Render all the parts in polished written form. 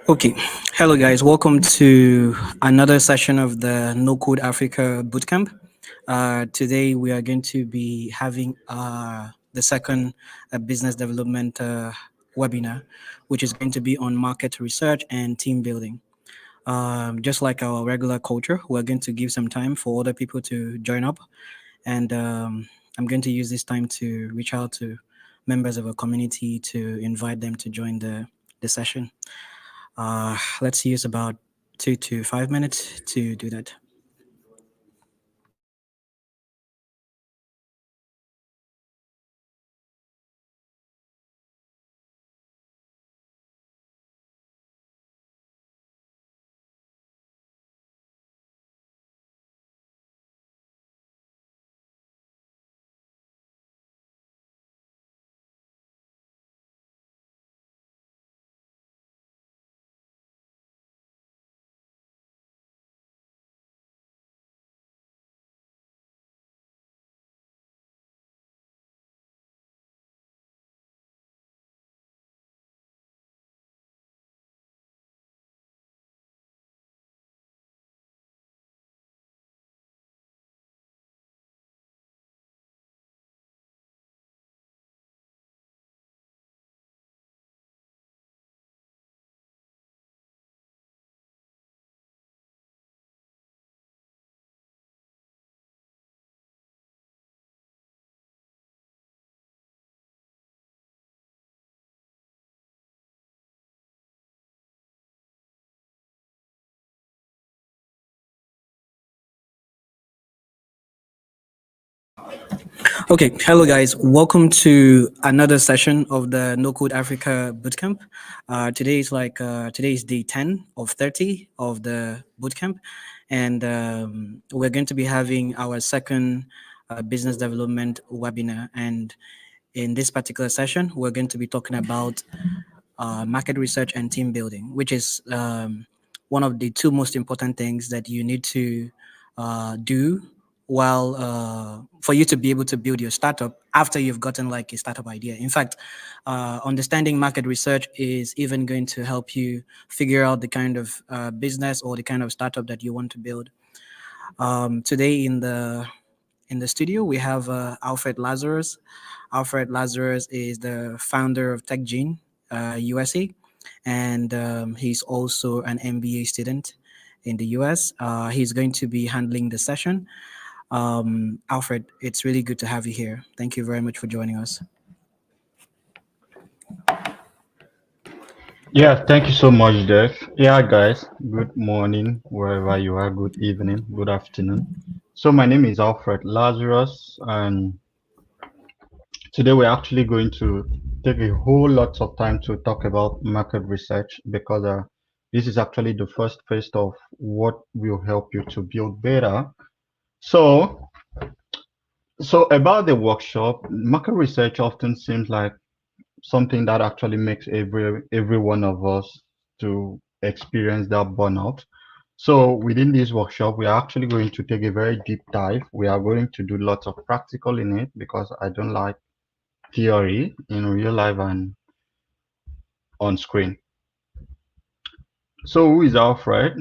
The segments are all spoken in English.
Okay, hello guys, welcome to another session of the Nocode Africa Bootcamp. Today we are going to be having the second business development webinar, which is going to be on market research and team building. Just like our regular culture, we're going to give some time for other people to join up, and I'm going to use this time to reach out to members of our community to invite them to join the session. Let's use about 2 to 5 minutes to do that. Okay, hello guys. Welcome to another session of the No Code Africa Bootcamp. Today is day 10 of 30 of the bootcamp, and we're going to be having our second business development webinar. And in this particular session, we're going to be talking about market research and team building, which is one of the two most important things that you need to do while for you to be able to build your startup after you've gotten like a startup idea. In fact, understanding market research is even going to help you figure out the kind of business or the kind of startup that you want to build. Today in the studio, we have Alfred Lazarus. Alfred Lazarus is the founder of TechGene USA, and he's also an MBA student in the US. He's going to be handling the session. Alfred, it's really good to have you here. Thank you very much for joining us. Yeah, thank you so much, Dave. Yeah, guys, good morning, wherever you are, good evening, good afternoon. So, my name is Alfred Lazarus, and today we're actually going to take a whole lot of time to talk about market research because this is actually the first phase of what will help you to build better. So, so about the workshop, market research often seems like something that actually makes every one of us to experience that burnout. So within this workshop, we are actually going to take a very deep dive. We are going to do lots of practical in it because I don't like theory in real life and on screen. So who is Alfred?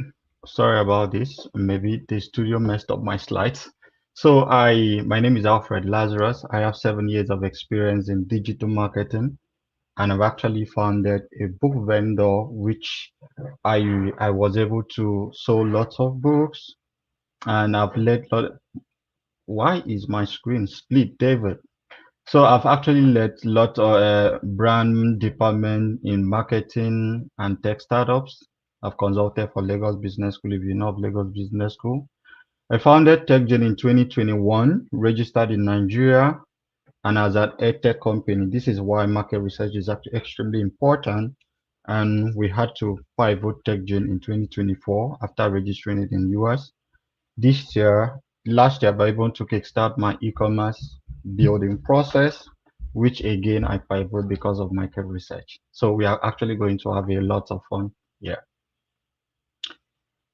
Sorry about this. Maybe the studio messed up my slides. So my name is Alfred Lazarus. I have 7 years of experience in digital marketing, and I've actually founded a book vendor which I was able to sell lots of books, and I've led why is my screen split, David? So I've actually led lot of brand department in marketing and tech startups. I've consulted for Lagos Business School, if you know of Lagos Business School. I founded TechGen in 2021, registered in Nigeria, and as an edtech company. This is why market research is actually extremely important. And we had to pivot TechGen in 2024 after registering it in US. Last year, I even to kickstart my e-commerce building process, which again I pivot because of market research. So we are actually going to have a lot of fun here.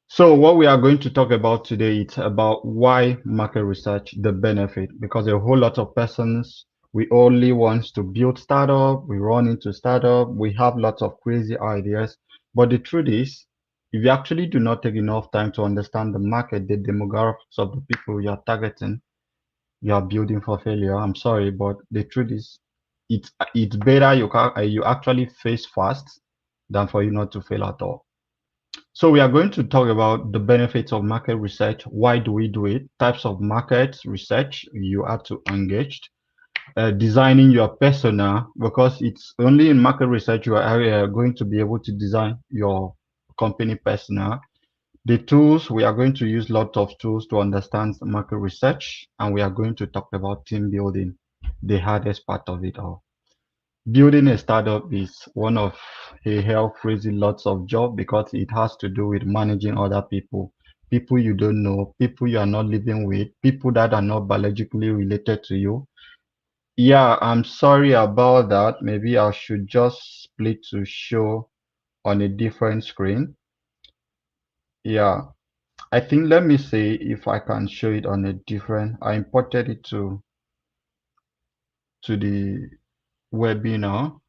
So what we are going to talk about today is about why market research, the benefit, because a whole lot of persons We only want to build startup. We run into startup. We have lots of crazy ideas. But the truth is, if you actually do not take enough time to understand the market, the demographics of the people you are targeting, you are building for failure. I'm sorry, but the truth is, it's better you actually face fast than for you not to fail at all. So we are going to talk about the benefits of market research. Why do we do it? Types of market research you have to engage. Designing your persona, because it's only in market research you are going to be able to design your company persona. The tools, we are going to use lots of tools to understand market research, and we are going to talk about team building, the hardest part of it all. Building a startup is one of a hell crazy lots of job because it has to do with managing other people, people you don't know, people you are not living with, people that are not biologically related to you. Yeah, I'm sorry about that. Maybe I should just split to show on a different screen. Yeah, I think let me see if I can show it on a different. I imported it to the webinar.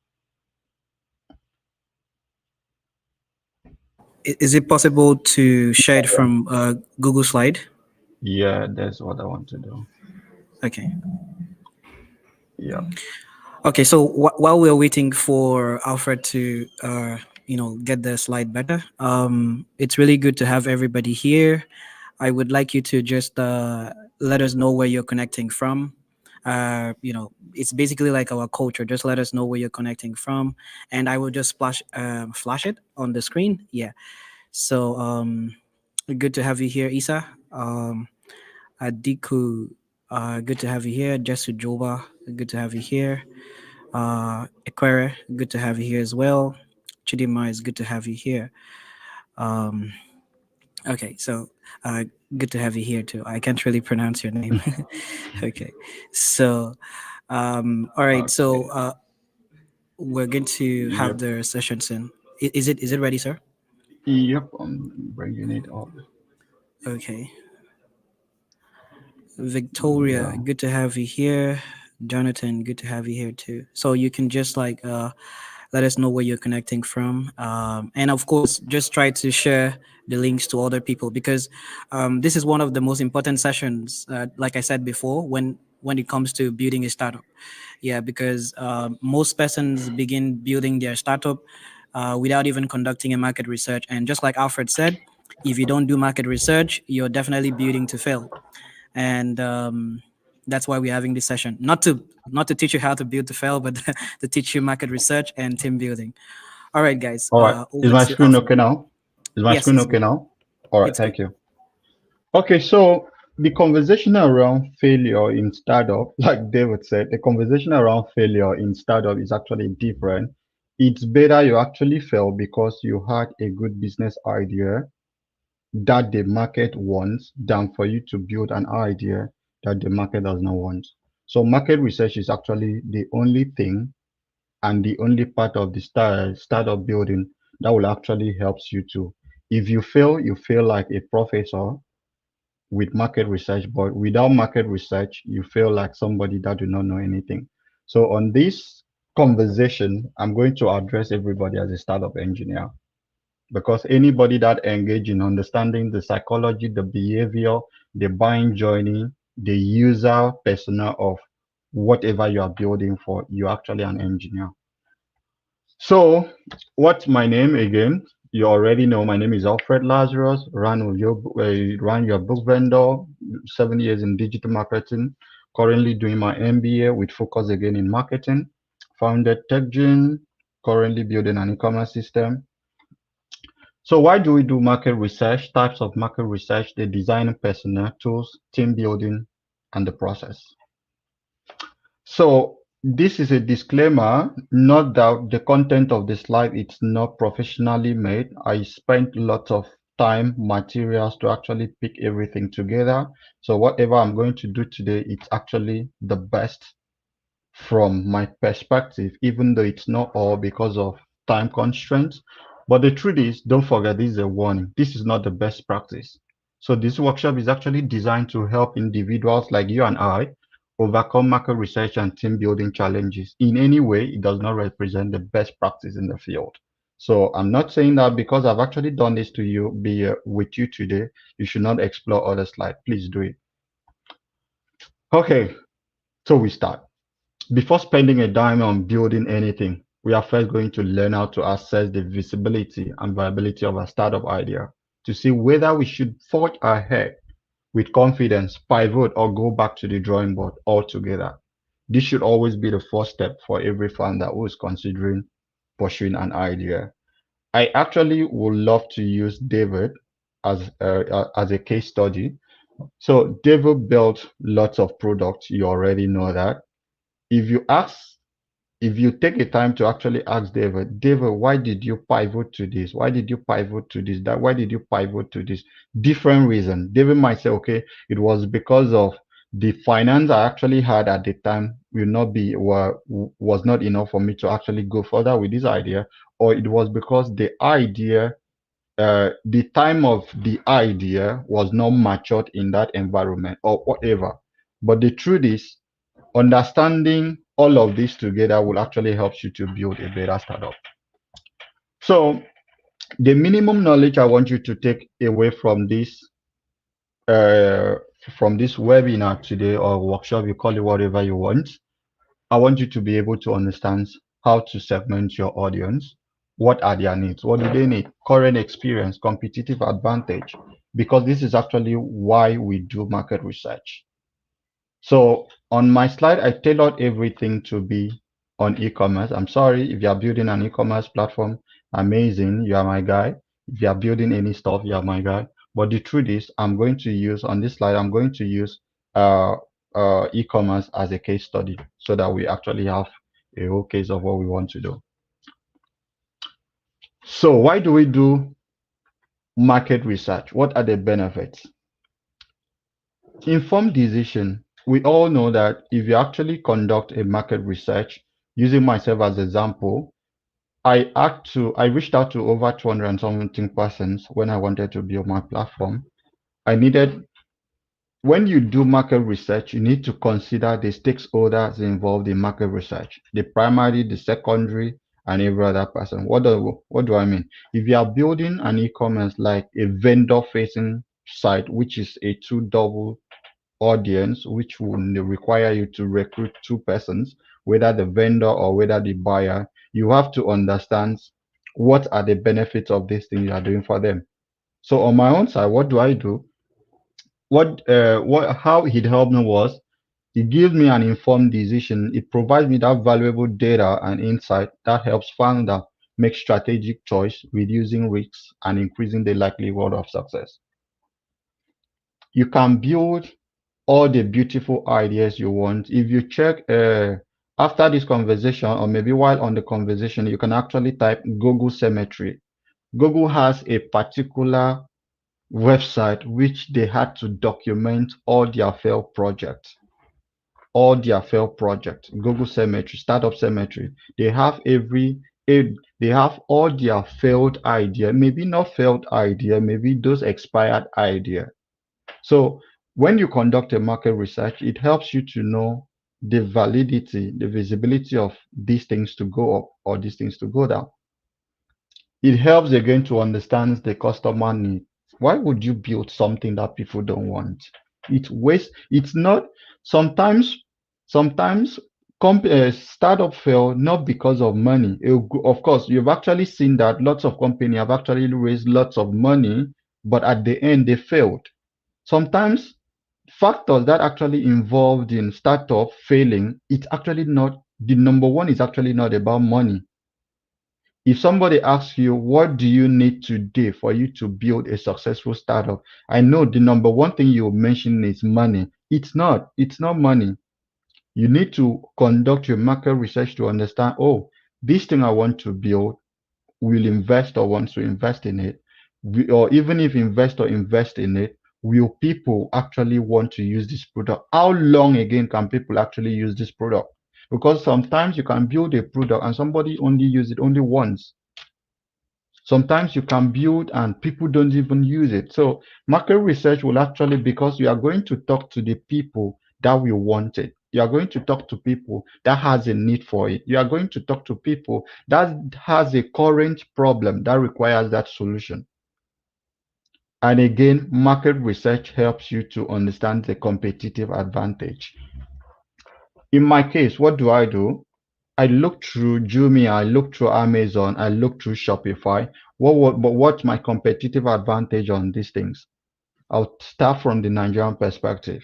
Is it possible to share it from Google Slide? Yeah, that's what I want to do. Okay. Yeah. Okay. So while we're waiting for Alfred to, get the slide better, it's really good to have everybody here. I would like you to just let us know where you're connecting from. It's basically like our culture. Just let us know where you're connecting from, and I will just flash it on the screen. Yeah. So good to have you here, Isa. Adiku, good to have you here. Jesu Joba, good to have you here. Equere, good to have you here as well. Chidima is good to have you here. Um, okay, so uh, good to have you here too. I can't really pronounce your name. Okay, so all right, so Okay. we're going to have Yep. the session soon. Is it ready, sir? Yep. I'm bringing it up. Okay, Victoria, Yeah. good to have you here. Jonathan, good to have you here too. So you can just like let us know where you're connecting from, and of course, just try to share the links to other people because this is one of the most important sessions. Like I said before, when it comes to building a startup, yeah, because most persons begin building their startup without even conducting a market research, and just like Alfred said, if you don't do market research, you're definitely building to fail, and that's why we're having this session, not to teach you how to build to fail, but to teach you market research and team building. All right, guys, All right. Is over my to screen Alfred. okay now? Is my Yes, screen it's okay good. now? All right. It's good. Thank you. Okay. So the conversation around failure in startup, like David said, the conversation around failure in startup is actually different. It's better you actually fail because you had a good business idea that the market wants than for you to build an idea that the market does not want. So market research is actually the only thing and the only part of the startup building that will actually helps you to. If you fail like a professor with market research, but without market research, you feel like somebody that do not know anything. So on this conversation, I'm going to address everybody as a startup engineer because anybody that engage in understanding the psychology, the behavior, the buying journey, the user persona of whatever you are building for, you're actually an engineer. So, what's my name again? You already know my name is Alfred Lazarus. Run your book vendor. 7 years in digital marketing. Currently doing my MBA with focus again in marketing. Founded TechGen. Currently building an e-commerce system. So why do we do market research? Types of market research, the design personnel tools, team building, and the process. So this is a disclaimer, not that the content of the slide it's not professionally made. I spent lots of time, materials to actually pick everything together. So whatever I'm going to do today, it's actually the best from my perspective, even though it's not all because of time constraints. But the truth is, don't forget, this is a warning. This is not the best practice. So this workshop is actually designed to help individuals like you and I overcome market research and team building challenges. In any way, it does not represent the best practice in the field. So I'm not saying that because I've actually done this to you, be with you today, you should not explore other slides. Please do it. Okay, so we start. Before spending a dime on building anything, we are first going to learn how to assess the visibility and viability of a startup idea to see whether we should forge ahead with confidence, pivot, or go back to the drawing board altogether. This should always be the first step for every founder who is considering pursuing an idea. I actually would love to use David as a case study. So David built lots of products. You already know that. If you ask if you take a time to actually ask David, why did you pivot to this? Why did you pivot to this? That why did you pivot to this? Different reason. David might say, okay, it was because of the finance I actually had at the time was not enough for me to actually go further with this idea, or it was because the time of the idea was not matured in that environment or whatever. But the truth is, understanding all of this together will actually help you to build a better startup. So the minimum knowledge I want you to take away uh, from this webinar today or workshop, you call it whatever you want. I want you to be able to understand how to segment your audience. What are their needs? What do they need? Current experience, competitive advantage, because this is actually why we do market research. So on my slide, I tailored everything to be on e-commerce. I'm sorry if you are building an e-commerce platform, amazing, you are my guy. If you are building any stuff, you are my guy. But the truth is, I'm going to use on this slide, I'm going to use uh, e-commerce as a case study so that we actually have a whole case of what we want to do. So why do we do market research? What are the benefits? Informed decision. We all know that if you actually conduct a market research, using myself as example, I reached out to over 200 and something persons when I wanted to build my platform. I needed When you do market research, you need to consider the stakeholders involved in market research, the primary, the secondary, and every other person. What do I mean? If you are building an e-commerce like a vendor-facing site, which is a two double audience, which will require you to recruit two persons, whether the vendor or whether the buyer, you have to understand what are the benefits of this thing you are doing for them. So on my own side, what do I do? How it helped me was it gives me an informed decision. It provides me that valuable data and insight that helps founder make strategic choice, reducing risks and increasing the likelihood of success. You can build all the beautiful ideas you want. If you check after this conversation, or maybe while on the conversation, you can actually type Google Cemetery. Google has a particular website which they had to document all their failed projects. All their failed projects. Google Cemetery, Startup Cemetery. They have they have all their failed idea, maybe not failed idea, maybe those expired idea. So when you conduct a market research, it helps you to know the validity, the visibility of these things to go up or these things to go down. It helps again to understand the customer need. Why would you build something that people don't want? It's not sometimes sometimes startup fail not because of money. Of course, you've actually seen that lots of companies have actually raised lots of money, but at the end they failed. Sometimes factors that actually involved in startup failing, it's actually not the number one is actually not about money. If somebody asks you, what do you need today for you to build a successful startup? I know the number one thing you mention is money. It's not money. You need to conduct your market research to understand, oh, this thing I want to build, will investor wants to invest in it? Or even if investor invest in it, will people actually want to use this product? How long again can people actually use this product? Because sometimes you can build a product and somebody only use it only once. Sometimes you can build and people don't even use it. So market research will actually, because you are going to talk to the people that will want it. You are going to talk to people that has a need for it. You are going to talk to people that has a current problem that requires that solution. And again, market research helps you to understand the competitive advantage. In my case, what do? I look through Jumia, I look through Amazon, I look through Shopify. What's my competitive advantage on these things? I'll start from the Nigerian perspective.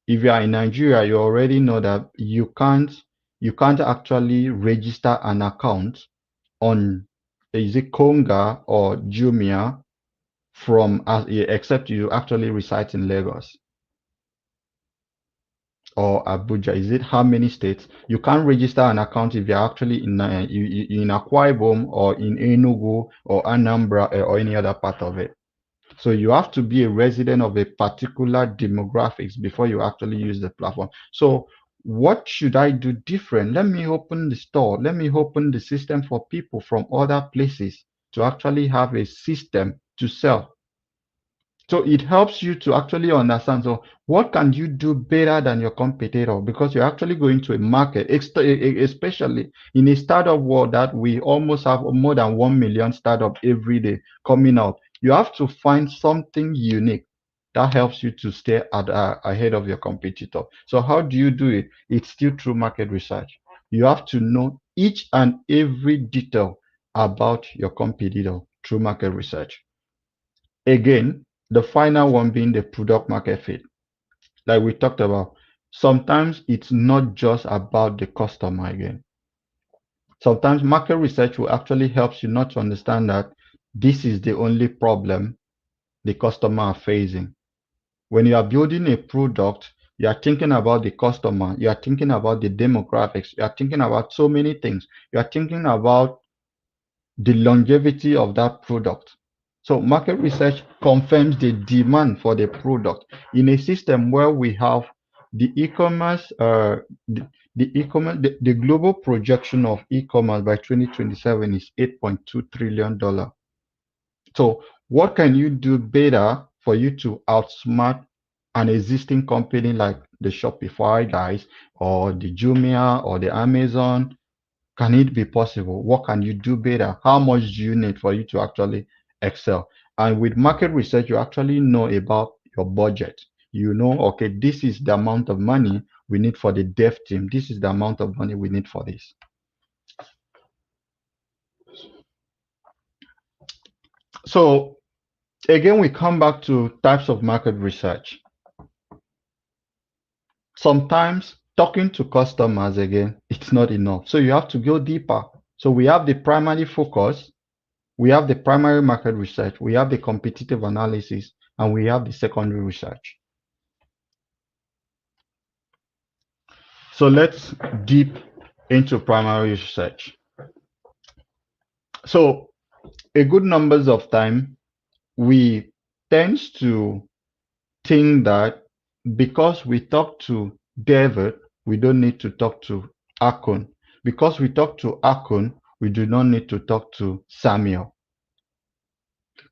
If you are in Nigeria, you already know that you can't actually register an account on, is it Konga or Jumia, from except you actually reside in Lagos or Abuja. Is it how many states? You can't register an account if you're actually in Akwa Ibom or in Enugu or Anambra or any other part of it. So you have to be a resident of a particular demographics before you actually use the platform. So what should I do different? Let me open the store. Let me open the system for people from other places to actually have a system to sell. So it helps you to actually understand. So what can you do better than your competitor? Because you're actually going to a market, especially in a startup world that we almost have more than 1 million startup every day coming out. You have to find something unique that helps you to stay ahead of your competitor. So how do you do it? It's still through market research. You have to know each and every detail about your competitor through market research. Again, the final one being the product market fit. Like we talked about, sometimes it's not just about the customer again. Sometimes market research will actually help you not to understand that this is the only problem the customer are facing. When you are building a product, you are thinking about the customer, you are thinking about the demographics, you are thinking about so many things. You are thinking about the longevity of that product. So market research confirms the demand for the product in a system where we have the e-commerce, the global projection of e-commerce by 2027 is $8.2 trillion. So what can you do better for you to outsmart an existing company like the Shopify guys or the Jumia or the Amazon? Can it be possible? What can you do better? How much do you need for you to actually excel? And with market research, you actually know about your budget. You know, okay, this is the amount of money we need for the dev team. This is the amount of money we need for this. So again, we come back to types of market research. Sometimes talking to customers again, it's not enough. So you have to go deeper. So we have the primary focus, we have the primary market research, we have the competitive analysis, and we have the secondary research. So let's deep into primary research. So a good numbers of time, we tend to think that because we talk to David, we don't need to talk to Akon. Because we talk to Akon, we do not need to talk to Samuel.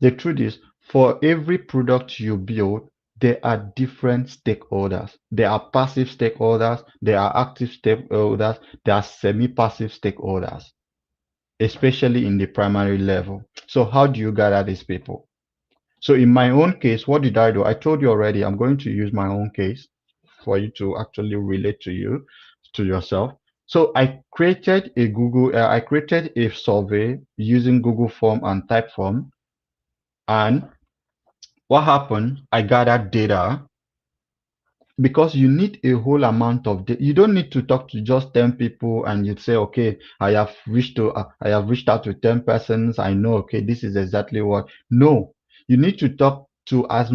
The truth is, for every product you build, there are different stakeholders. There are passive stakeholders, there are active stakeholders, there are semi-passive stakeholders, especially in the primary level. So how do you gather these people? So in my own case, what did I do? I told you already, I'm going to use my own case for you to actually relate to yourself. So I created a survey using Google Form and Typeform. And what happened? I gathered data because you need a whole amount of data. You don't need to talk to just 10 people and you'd say, okay, I have reached out to 10 persons. I know, okay, this is exactly what. No, you need to talk to as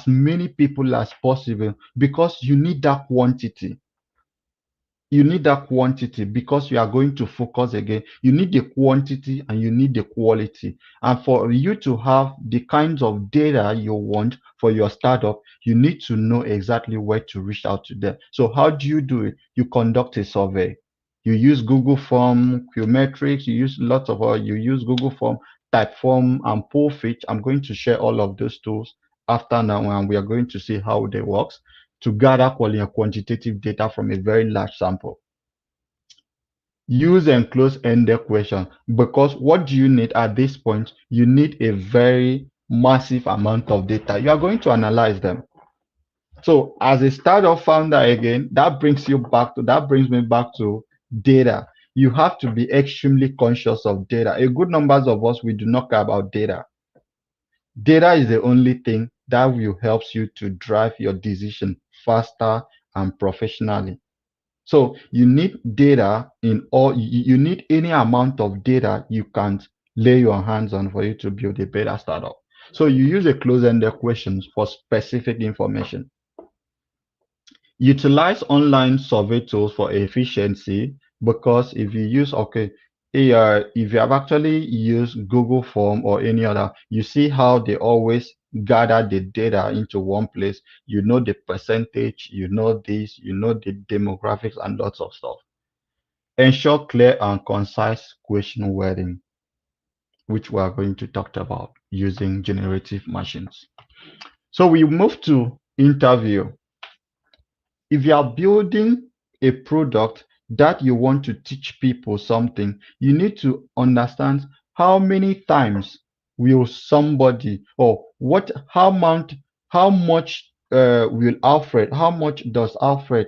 many people as possible because you need that quantity. You need that quantity because you are going to focus again. You need the quantity and you need the quality. And for you to have the kinds of data you want for your startup, you need to know exactly where to reach out to them. So how do you do it? You conduct a survey. You use Google Form, Qmetrics, you use lots of you use Google Form, Typeform, and Pollfitch. I'm going to share all of those tools after now, and we are going to see how they works. to gather quantitative data from a very large sample. Use and close-ended question, because what do you need at this point? You need a very massive amount of data. You are going to analyze them. So as a startup founder again, that brings me back to data. You have to be extremely conscious of data. A good numbers of us, we do not care about data. Data is the only thing that will help you to drive your decision faster and professionally. So you need data you need any amount of data you can lay your hands on for you to build a better startup. So you use a close-ended questions for specific information. Utilize online survey tools for efficiency, because if you use, if you have actually used Google Form or any other, you see how they always gather the data into one place. You know the percentage, you know this, you know the demographics and lots of stuff. Ensure clear and concise question wording, which we are going to talk about using generative machines. So we move to interview. If you are building a product that you want to teach people something, you need to understand how many times will somebody, or what how much how much does Alfred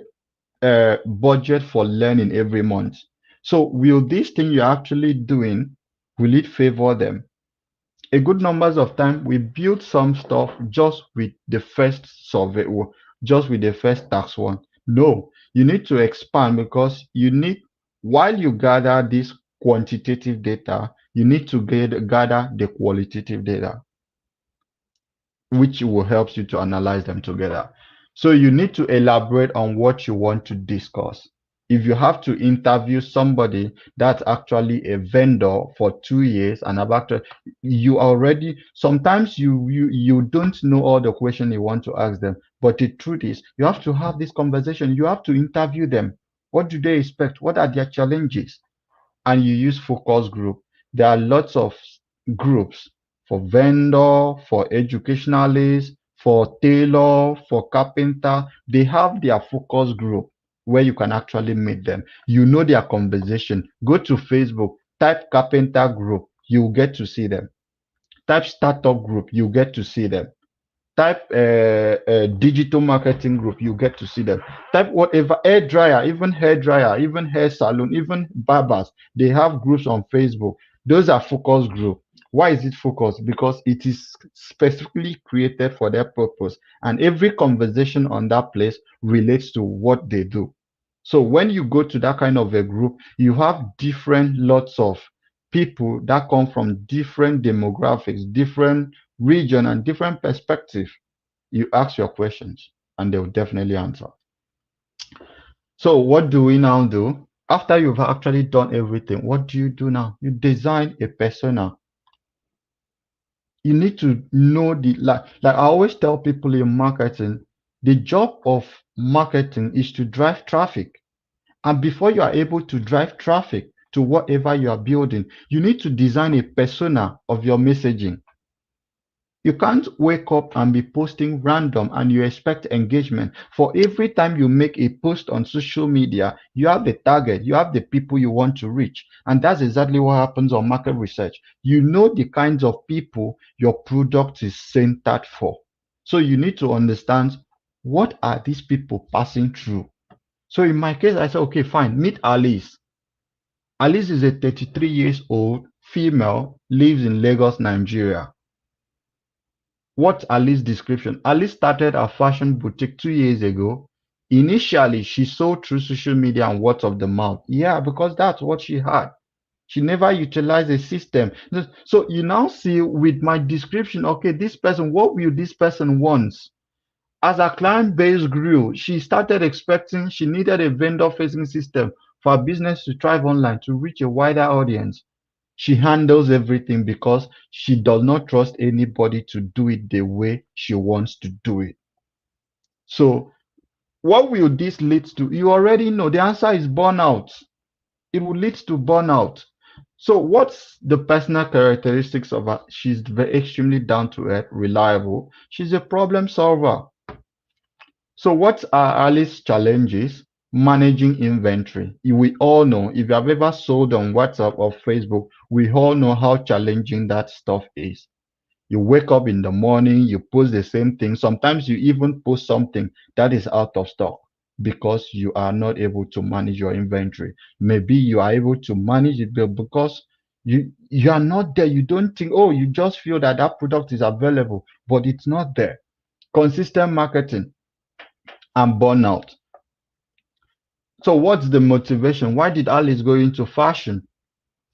budget for learning every month? So will this thing you're actually doing, will it favor them? A good numbers of time we build some stuff just with the first survey, or just with the first tax one. No, you need to expand, because you need, while you gather this quantitative data, you need to gather the qualitative data, which will help you to analyze them together. So you need to elaborate on what you want to discuss. If you have to interview somebody that's actually a vendor for 2 years and about you already, sometimes you don't know all the questions you want to ask them. But the truth is, you have to have this conversation. You have to interview them. What do they expect? What are their challenges? And you use focus group. There are lots of groups for vendor, for educationalists, for tailor, for carpenter. They have their focus group where you can actually meet them. You know their conversation. Go to Facebook, type carpenter group, you get to see them. Type startup group, you get to see them. Type digital marketing group, you get to see them. Type whatever, hair dryer, even hair salon, even barbers, they have groups on Facebook. Those are focus group. Why is it focused? Because it is specifically created for their purpose, and every conversation on that place relates to what they do. So when you go to that kind of a group, you have different lots of people that come from different demographics, different region, and different perspective. You ask your questions and they will definitely answer. So what do we now do? After you've actually done everything, what do you do now? You design a persona. You need to know like I always tell people in marketing, the job of marketing is to drive traffic. And before you are able to drive traffic to whatever you are building, you need to design a persona of your messaging. You can't wake up and be posting random and you expect engagement. For every time you make a post on social media, you have the target, you have the people you want to reach. And that's exactly what happens on market research. You know the kinds of people your product is centered for. So you need to understand, what are these people passing through? So in my case, I said, okay, fine, meet Alice. Alice is a 33 years old female, lives in Lagos, Nigeria. What's Alice's description? Alice started a fashion boutique 2 years ago. Initially, she sold through social media and word of the mouth. Yeah, because that's what she had. She never utilized a system. So you now see with my description, okay, this person, what will this person want? As her client base grew, she started expecting she needed a vendor-facing system for her business to thrive online, to reach a wider audience. She handles everything because she does not trust anybody to do it the way she wants to do it. So what will this lead to? You already know the answer is burnout. It will lead to burnout. So what's the personal characteristics of her? She's extremely down to earth, reliable. She's a problem solver. So what are Alice's challenges? Managing inventory. We all know, if you have ever sold on WhatsApp or Facebook, we all know how challenging that stuff is. You wake up in the morning, you post the same thing. Sometimes you even post something that is out of stock because you are not able to manage your inventory. Maybe you are able to manage it, but because you are not there, you don't think, oh, you just feel that that product is available, but it's not there. Consistent marketing and burnout. So what's the motivation? Why did Alice go into fashion?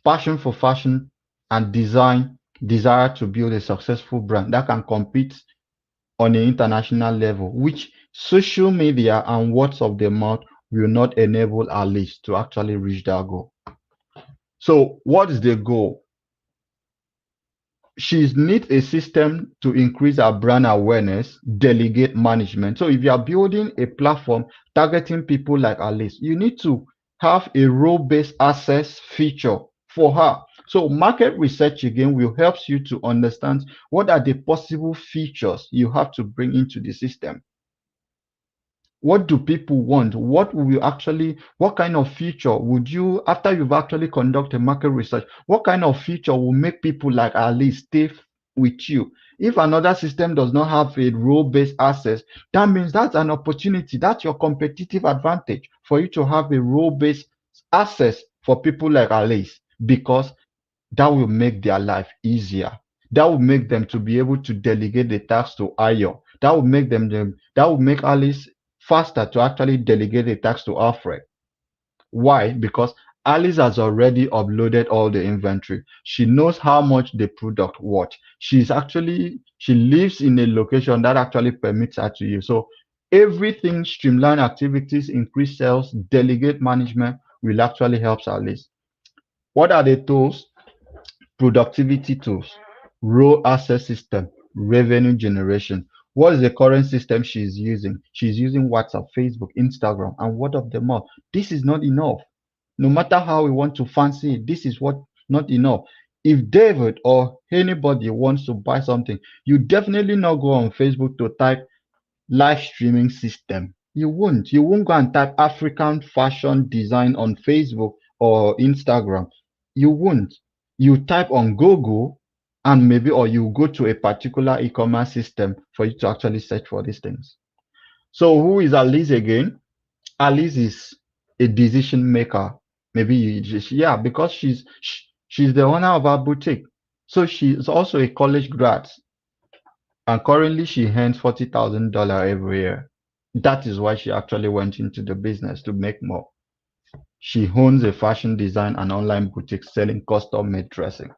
Passion for fashion and design, desire to build a successful brand that can compete on an international level, which social media and words of the mouth will not enable Alice to actually reach that goal. So what is the goal? She needs a system to increase her brand awareness, delegate management. So if you are building a platform targeting people like Alice, you need to have a role-based access feature for her. So market research again will help you to understand what are the possible features you have to bring into the system. What do people want? What kind of feature would you, after you've actually conducted market research, what kind of feature will make people like Alice stay with you? If another system does not have a role-based access, that means that's an opportunity. That's your competitive advantage for you to have a role-based access for people like Alice, because that will make their life easier. That will make them to be able to delegate the task to Ayo. That will make Alice faster to actually delegate the task to Alfred. Why? Because Alice has already uploaded all the inventory. She knows how much the product worth. She lives in a location that actually permits her to use. So everything, streamline activities, increase sales, delegate management will actually help Alice. What are the tools? Productivity tools, role access system, revenue generation. What is the current system she's using? She's using WhatsApp, Facebook, Instagram, and word of the mouth. This is not enough. No matter how we want to fancy it, this is what not enough. If David or anybody wants to buy something, you definitely not go on Facebook to type live streaming system. You won't. You won't go and type African fashion design on Facebook or Instagram. You won't. You type on Google and maybe, or you go to a particular e-commerce system for you to actually search for these things. So who is Alice again? Alice is a decision maker. Maybe you just, yeah, because she's the owner of our boutique. So she's also a college grad, and currently she earns $40,000 every year. That is why she actually went into the business, to make more. She owns a fashion design and online boutique selling custom made dressing.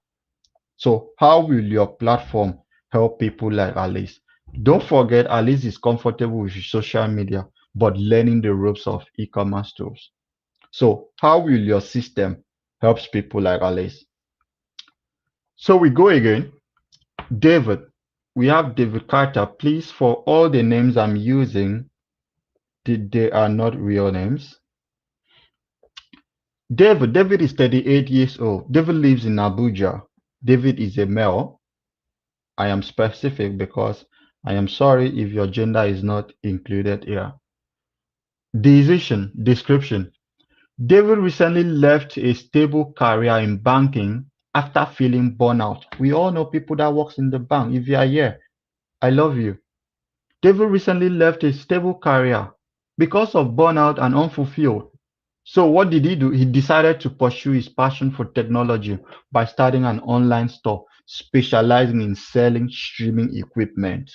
So how will your platform help people like Alice? Don't forget, Alice is comfortable with social media, but learning the ropes of e-commerce tools. So how will your system help people like Alice? So we go again. David, we have David Carter. Please, for all the names I'm using, they are not real names. David is 38 years old. David lives in Abuja. David is a male. I am specific because I am sorry if your gender is not included here. Description. David recently left a stable career in banking after feeling burnout. We all know people that works in the bank. If you are here, I love you. David recently left a stable career because of burnout and unfulfilled. So what did he do? He decided to pursue his passion for technology by starting an online store specializing in selling streaming equipment.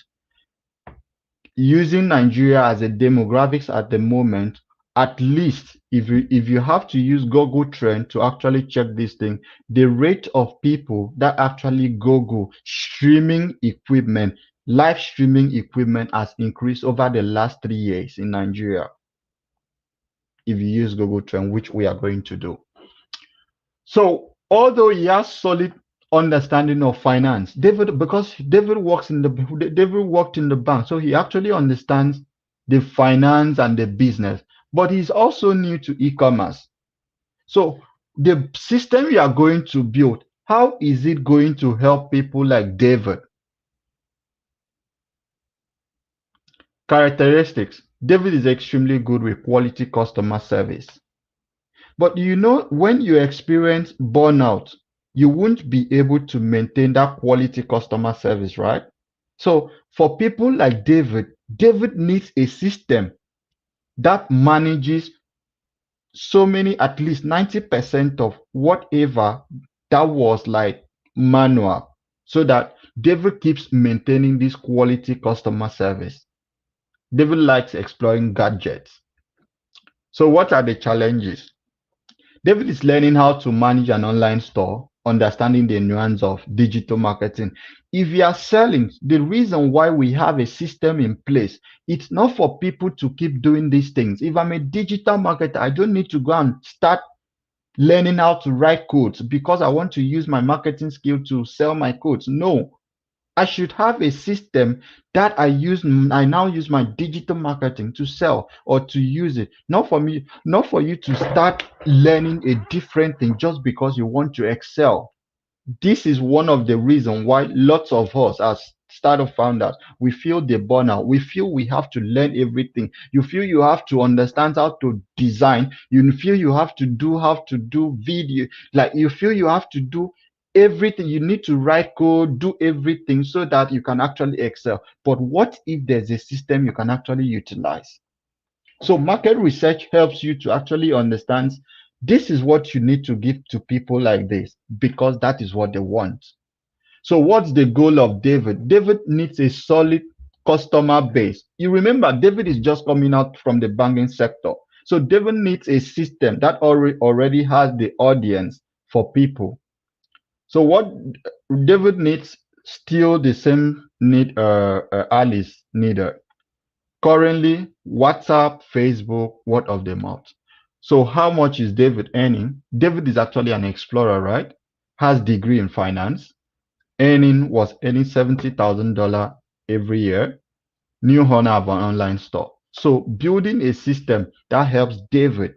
Using Nigeria as a demographics at the moment, at least if you have to use Google Trend to actually check this thing, the rate of people that actually Google streaming equipment, live streaming equipment has increased over the last 3 years in Nigeria. If you use Google Trend, which we are going to do. So although he has solid understanding of finance, because David worked in the bank, so he actually understands the finance and the business, but he's also new to e-commerce. So the system we are going to build, how is it going to help people like David? Characteristics. David is extremely good with quality customer service. But when you experience burnout, you won't be able to maintain that quality customer service, right? So for people like David, David needs a system that manages so many, at least 90% of whatever that was like manual, so that David keeps maintaining this quality customer service. David likes exploring gadgets. So what are the challenges? David is learning how to manage an online store, understanding the nuance of digital marketing. If you are selling, the reason why we have a system in place, it's not for people to keep doing these things. If I'm a digital marketer, I don't need to go and start learning how to write codes because I want to use my marketing skill to sell my codes. No, I should have a system that I now use my digital marketing to sell or to use it. Not for you to start learning a different thing just because you want to excel. This is one of the reasons why lots of us as startup founders, we feel the burnout. We feel we have to learn everything. You feel you have to understand how to design. You feel you have to do how to do video. Like you feel you have to do everything. You need to write code, do everything so that you can actually excel. But what if there's a system you can actually utilize? So market research helps you to actually understand this is what you need to give to people like this because that is what they want. So what's the goal of David? David needs a solid customer base. You remember, David is just coming out from the banking sector. So David needs a system that already has the audience for people. So what David needs still the same need Alice needed. Currently, WhatsApp, Facebook, word of the mouth. So how much is David earning? David is actually an explorer, right? Has degree in finance. Was earning $70,000 every year. New owner of an online store. So building a system that helps David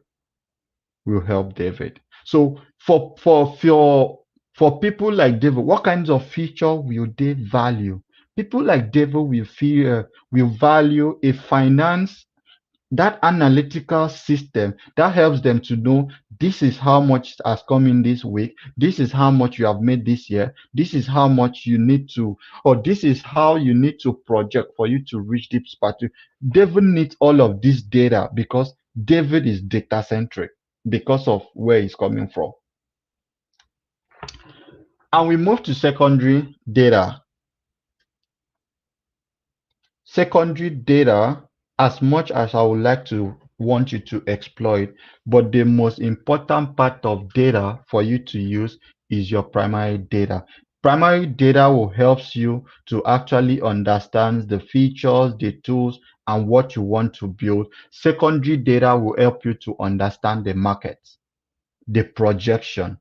will help David. So for people like David, what kinds of feature will they value? People like David will value a finance that analytical system that helps them to know this is how much has come in this week, this is how much you have made this year, this is how much you need to, or this is how you need to project for you to reach this party. David needs all of this data because David is data centric because of where he's coming from. And we move to secondary data. Secondary data, as much as I would like to want you to exploit, but the most important part of data for you to use is your primary data. Primary data will help you to actually understand the features, the tools, and what you want to build. Secondary data will help you to understand the market, the projection.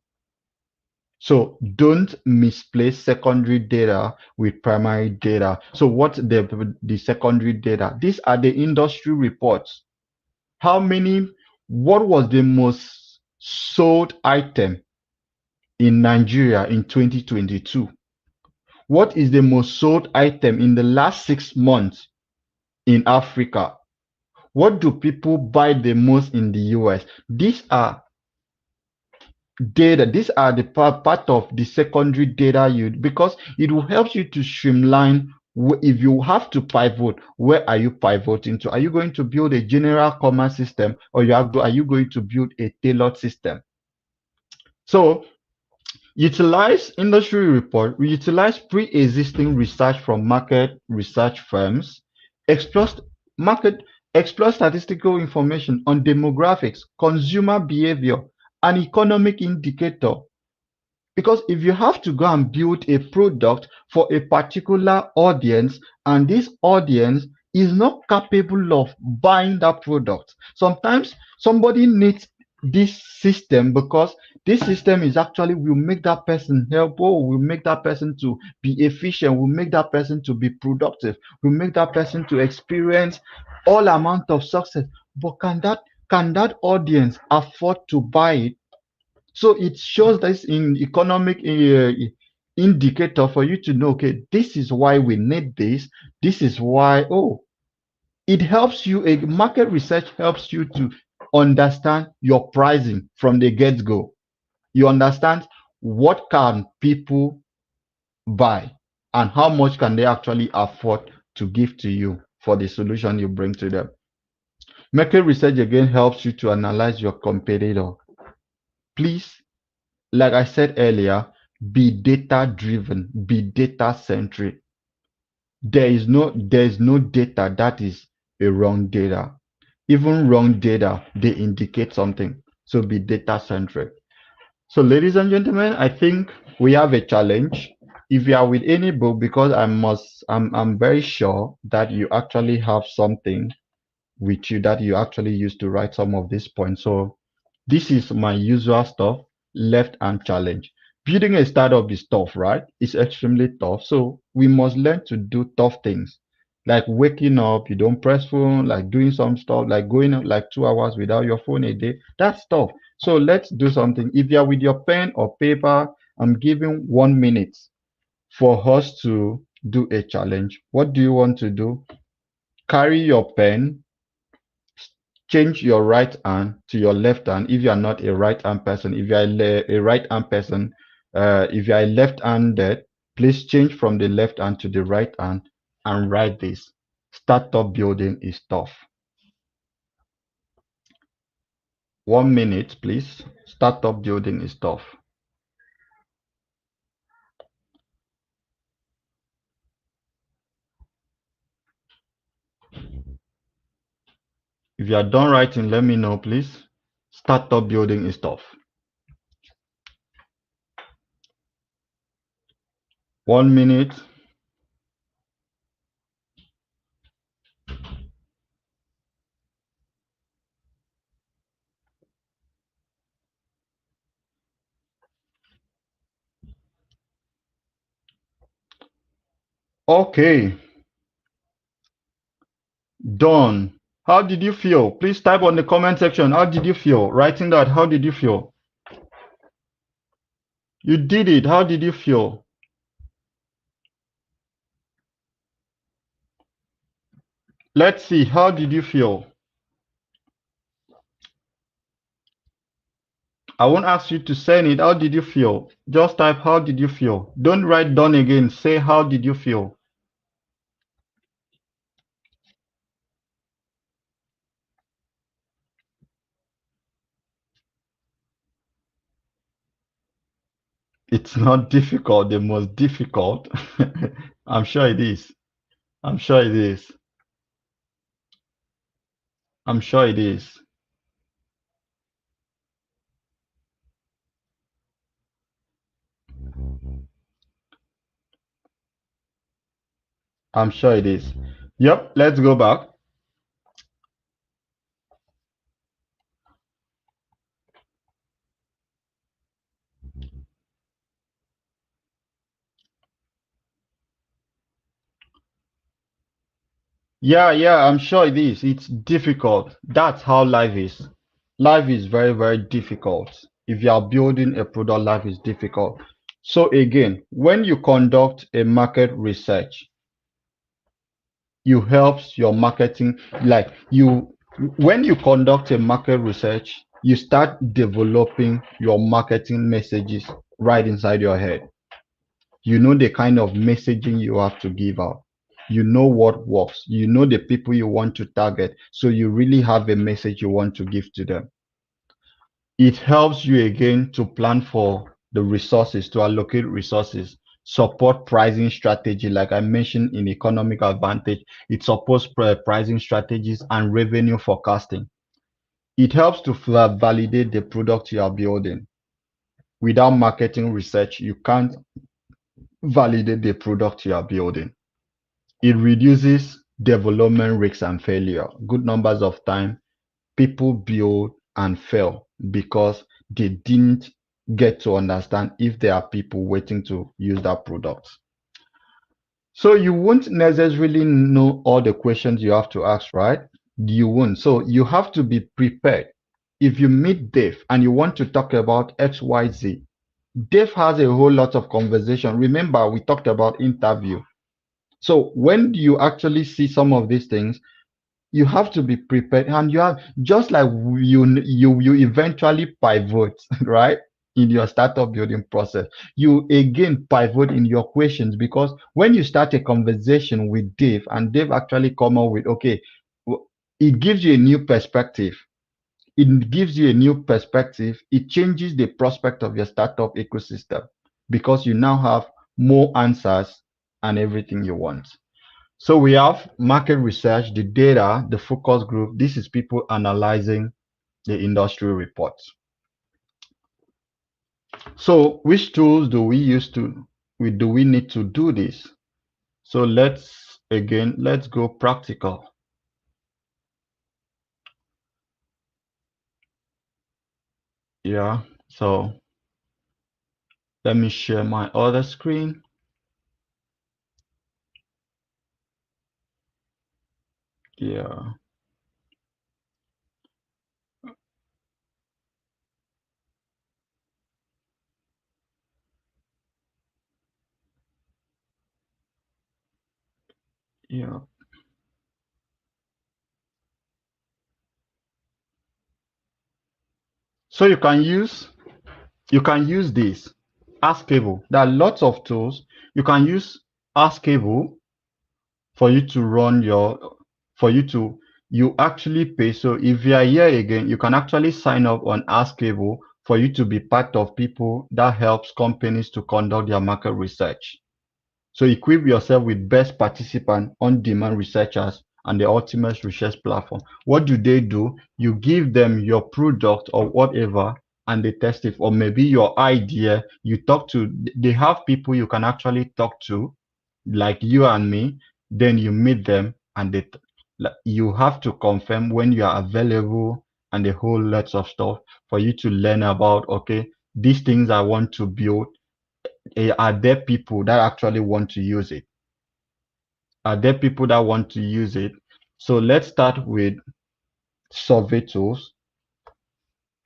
So don't misplace secondary data with primary data. So what the secondary data? These are the industry reports. What was the most sold item in Nigeria in 2022? What is the most sold item in the last 6 months in Africa? What do people buy the most in the US? These are data. These are the part of the secondary data because it will help you to streamline. If you have to pivot, where are you pivoting to? Are you going to build a general commerce system, or are you going to build a tailored system? So utilize industry report. We utilize pre-existing research from market research firms. Explore market explore statistical information on demographics, consumer behavior, and economic indicator. Because if you have to go and build a product for a particular audience, and this audience is not capable of buying that product, sometimes somebody needs this system because this system is actually will make that person helpful, will make that person to be efficient, will make that person to be productive, will make that person to experience all amount of success. But can that audience afford to buy it? So it shows this in economic indicator for you to know, okay, this is why we need this. This is why, oh, It helps you, a market research helps you to understand your pricing from the get-go. You understand what can people buy and how much can they actually afford to give to you for the solution you bring to them. Market research again helps you to analyze your competitor. Please, like I said earlier, be data driven, be data centric. There is no data that is a wrong data. Even wrong data, they indicate something. So be data centric. So, ladies and gentlemen, I think we have a challenge. If you are with any book, because I'm very sure that you actually have something with you that you actually use to write some of these points. So, this is my usual stuff, left hand challenge. Building a startup is tough, right? It's extremely tough. So, we must learn to do tough things. Like waking up, you don't press phone, like doing some stuff, like going out like 2 hours without your phone a day. That's tough. So let's do something. If you're with your pen or paper, I'm giving 1 minute for us to do a challenge. What do you want to do? Carry your pen, change your right hand to your left hand if you are not a right hand person. If you are a right hand person, if you are left handed, please change from the left hand to the right hand and write this. Startup building is tough. 1 minute, please. Startup building is tough. If you are done writing, let me know, please. Startup building is tough. 1 minute. Okay, done. How did you feel? Please type on the comment section. How did you feel? Writing that, how did you feel? You did it. How did you feel? Let's see. How did you feel? I won't ask you to send it. How did you feel? Just type, how did you feel? Don't write done again. Say, how did you feel? It's not difficult. The most difficult. I'm sure it is. I'm sure it is. I'm sure it is. I'm sure it is. Yep, let's go back. Yeah, I'm sure it is. It's difficult. That's how life is. Life is very, very difficult. If you are building a product, life is difficult. So again, when you conduct a market research, you helps your marketing, like when you conduct a market research, you start developing your marketing messages right inside your head. You know the kind of messaging you have to give out. You know what works. You know the people you want to target. So you really have a message you want to give to them. It helps you again to plan for the resources, to allocate resources, support pricing strategy. Like I mentioned in economic advantage, it supports pricing strategies and revenue forecasting. It helps to validate the product you are building. Without marketing research, you can't validate the product you are building. It reduces development risks and failure. Good numbers of time, people build and fail because they didn't get to understand if there are people waiting to use that product. So you won't necessarily know all the questions you have to ask, right? You won't. So you have to be prepared. If you meet Dave and you want to talk about XYZ, Dave has a whole lot of conversation. Remember, we talked about interview. So when you actually see some of these things, you have to be prepared, and you have, just like you eventually pivot, right, in your startup building process. You again pivot in your questions, because when you start a conversation with Dave, and Dave actually come up with, okay, it gives you a new perspective. It gives you a new perspective. It changes the prospect of your startup ecosystem, because you now have more answers and everything you want. So we have market research, the data, the focus group. This is people analyzing the industry reports. So which tools do we use to, do we need to do this? So let's go practical. Yeah. So let me share my other screen. Yeah. Yeah. So you can use this Askable. There are lots of tools. You can use Askable for you to run your, for you to, you actually pay. So if you are here again, you can actually sign up on Askable for you to be part of people that helps companies to conduct their market research. So equip yourself with best participant, on-demand researchers, and the ultimate research platform. What do? You give them your product or whatever, and they test it. Or maybe your idea, you talk to, they have people you can actually talk to, like you and me. Then you meet them, and you have to confirm when you are available, and a whole lots of stuff for you to learn about. Okay, these things I want to build, are there people that actually want to use it? Are there people that want to use it? So let's start with survey tools.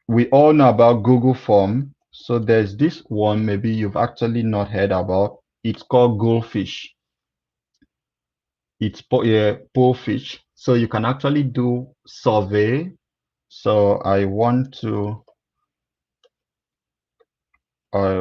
We all know about Google Form. So there's this one, maybe you've actually not heard about. It's called Goldfish. It's Polefish. So you can actually do survey. So I want to, I,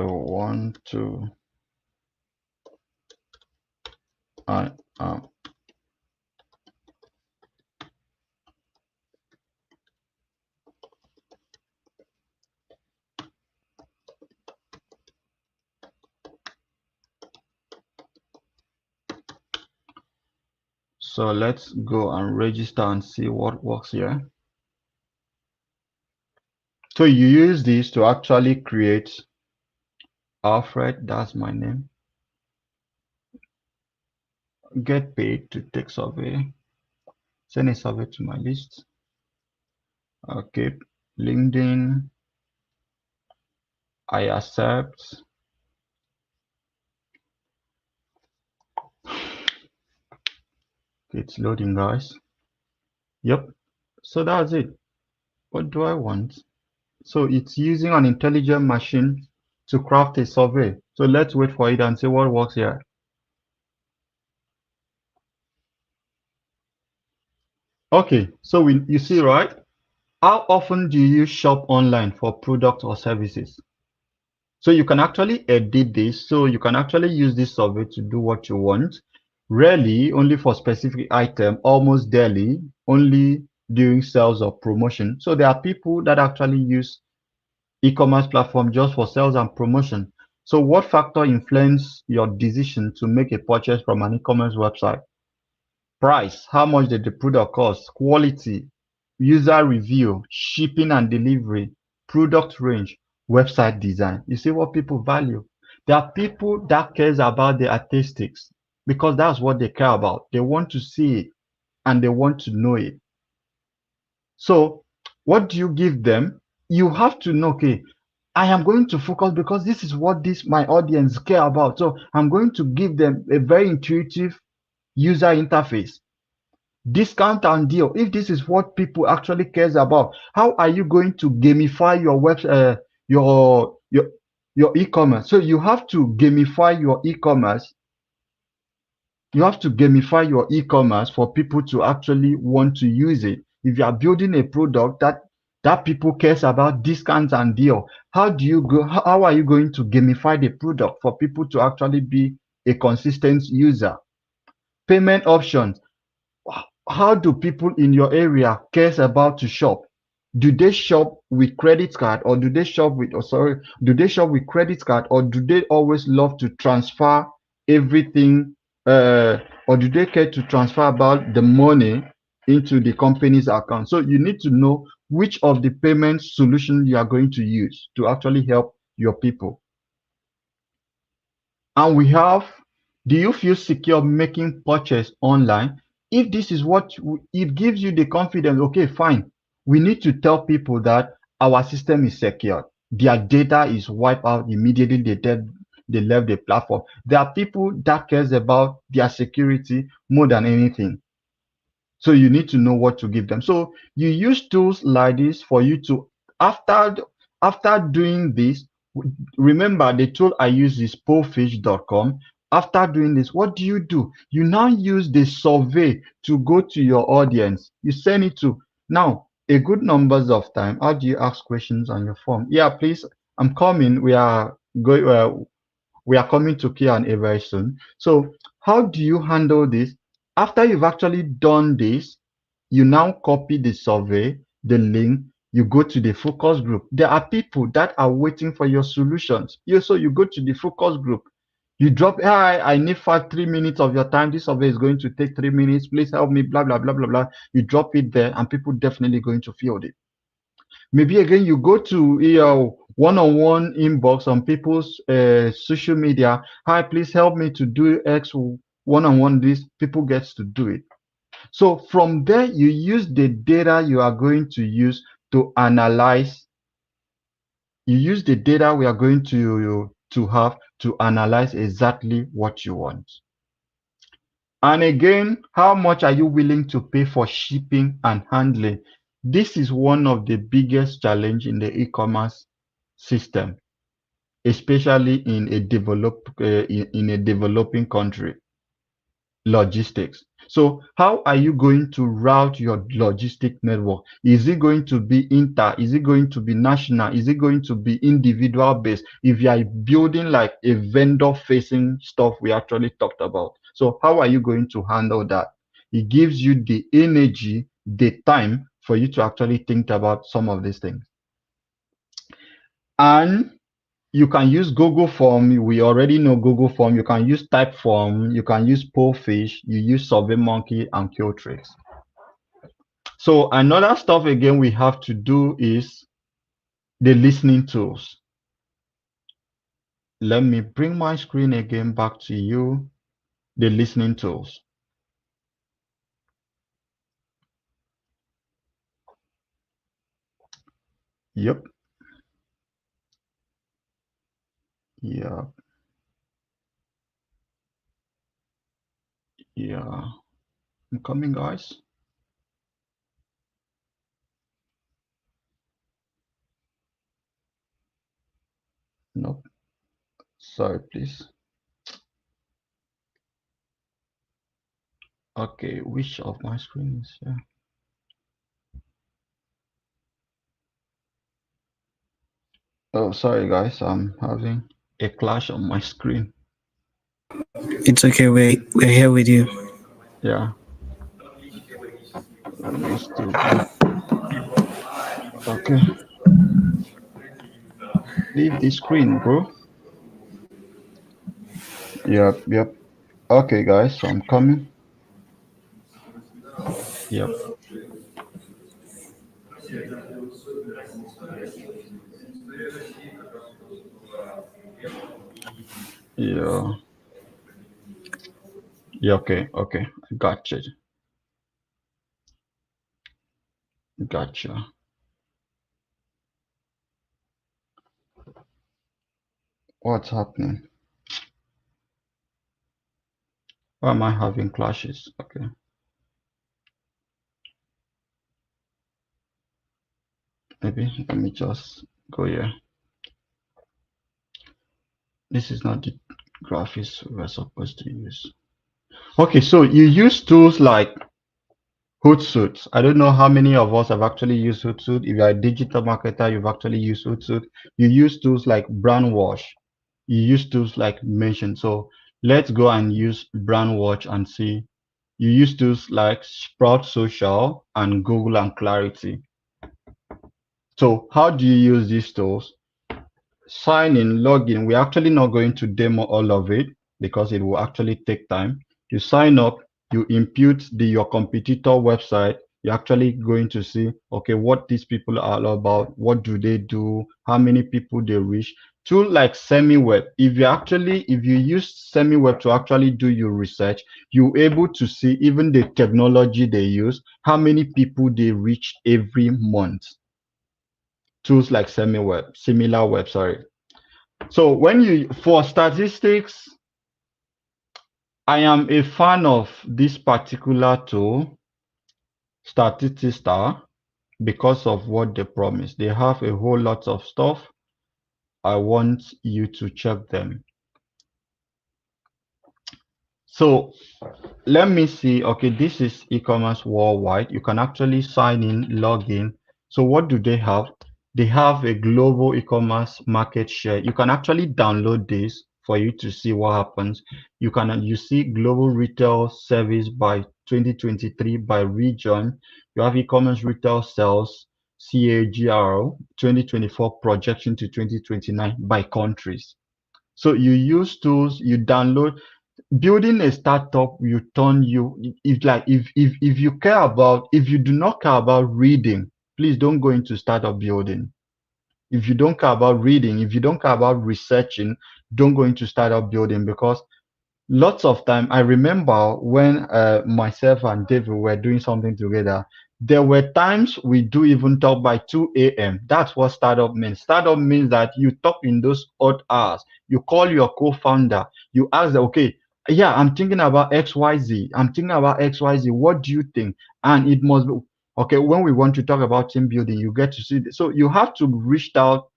so let's go and register and see what works here. So you use this to actually create Alfred, that's my name. Get paid to take survey. Send a survey to my list. Okay, LinkedIn. I accept. It's loading, guys. Yep. So that's it. What do I want? So it's using an intelligent machine to craft a survey. So let's wait for it and see what works here. Okay, so you see, right? How often do you shop online for products or services? So you can actually edit this. So you can actually use this survey to do what you want. Rarely, only for specific item, almost daily, only during sales or promotion. So there are people that actually use e-commerce platform just for sales and promotion. So what factor influence your decision to make a purchase from an e-commerce website? Price, how much did the product cost? Quality, user review, shipping and delivery, product range, website design. You see what people value? There are people that cares about the statistics, because that's what they care about. They want to see it and they want to know it. So what do you give them? You have to know, okay, I am going to focus because this is what my audience care about. So I'm going to give them a very intuitive user interface. Discount and deal. If this is what people actually cares about, how are you going to gamify your your e-commerce? So you have to gamify your e-commerce. You have to gamify your e-commerce for people to actually want to use it. If you are building a product that people cares about discounts and deal, how are you going to gamify the product for people to actually be a consistent user? Payment options. How do people in your area cares about to shop? Do they shop with credit card, or do they shop with, do they shop with credit card, or do they always love to transfer everything, or do they care to transfer about the money into the company's account? So you need to know which of the payment solution you are going to use to actually help your people. And we have, do you feel secure making purchase online? If this is what it gives you the confidence, okay, fine. We need to tell people that our system is secure. Their data is wiped out immediately they left the platform. There are people that cares about their security more than anything. So you need to know what to give them. So you use tools like this for you to, after after doing this, remember the tool I use is pollfish.com. After doing this, what do? You now use the survey to go to your audience. You send it to, now a good numbers of time. How do you ask questions on your form? Yeah, please. I'm coming. We are coming to Q&A very soon. So how do you handle this? After you've actually done this, you now copy the survey, the link, you go to the focus group. There are people that are waiting for your solutions. So you go to the focus group. You drop, hi, I need 3 minutes of your time. This survey is going to take 3 minutes. Please help me, blah, blah, blah, blah, blah. You drop it there and people definitely going to fill it. Maybe again, you go to your one-on-one inbox on people's social media. Hi, please help me to do X one-on-one. This people gets to do it. So from there, you use the data you are going to use to analyze. You use the data we are going to have to analyze exactly what you want. And again, how much are you willing to pay for shipping and handling? This is one of the biggest challenge in the e-commerce system, especially in a developing country. Logistics. So how are you going to route your logistic network? Is it going to be inter? Is it going to be national? Is it going to be individual based? If you are building like a vendor facing stuff we actually talked about. So how are you going to handle that? It gives you the energy, the time for you to actually think about some of these things. And you can use Google Form. We already know Google Form. You can use Typeform. You can use Pollfish. You use SurveyMonkey and Quiltrix. So another stuff again we have to do is the listening tools. Let me bring my screen again back to you. The listening tools. Yep. Yeah. Yeah. I'm coming, guys. Nope. Sorry, please. Okay, which of my screens? Yeah. Oh, sorry, guys. I'm having a clash on my screen. It's okay. We're here with you. Yeah. Needs to be. Okay. Leave the screen, bro. Yep, yep. Okay, guys, so I'm coming. Yep. Yeah. Yeah, okay, okay. Gotcha. Gotcha. What's happening? Why am I having clashes? Okay. Maybe let me just go here. This is not the graphics we're supposed to use. Okay, so you use tools like Hootsuite. I don't know how many of us have actually used Hootsuite. If you're a digital marketer, you've actually used Hootsuite. You use tools like Brandwatch. You use tools like Mention. So let's go and use Brandwatch and see. You use tools like Sprout Social and Google and Clarity. So how do you use these tools? Sign in, log in. We're actually not going to demo all of it because it will actually take time. You sign up, you input your competitor website. You're actually going to see, okay, what these people are all about. What do they do? How many people they reach? Tool like SemiWeb. If you use SemiWeb to actually do your research, you're able to see even the technology they use, how many people they reach every month. Tools like SimilarWeb, sorry. So for statistics, I am a fan of this particular tool, Statista, because of what they promise. They have a whole lot of stuff. I want you to check them. So let me see. Okay, this is e-commerce worldwide. You can actually sign in, log in. So what do they have? They have a global e-commerce market share. You can actually download this for you to see what happens. You see global retail service by 2023 by region. You have e-commerce retail sales CAGR 2024 projection to 2029 by countries. So you use tools, you download. Building a startup will turn you, if you care about, if you do not care about reading, please don't go into startup building. If you don't care about reading, if you don't care about researching, don't go into startup building, because lots of time, I remember when myself and David were doing something together, there were times we do even talk by 2 a.m. That's what startup means. Startup means that you talk in those odd hours. You call your co-founder, you ask them, okay, yeah, I'm thinking about XYZ. I'm thinking about XYZ. What do you think? And it must be okay. When we want to talk about team building, you get to see this. So you have to reach out,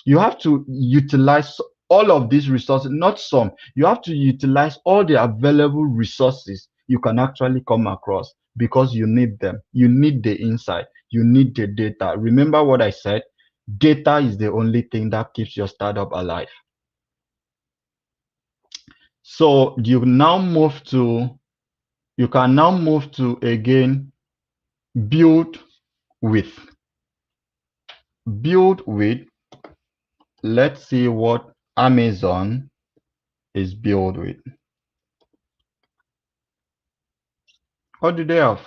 you have to utilize all of these resources, not some. You have to utilize all the available resources you can actually come across, because you need them. You need the insight. You need the data. Remember what I said? Data is the only thing that keeps your startup alive. So you can now move to again, build with. Build with, let's see what Amazon is built with. What do they have?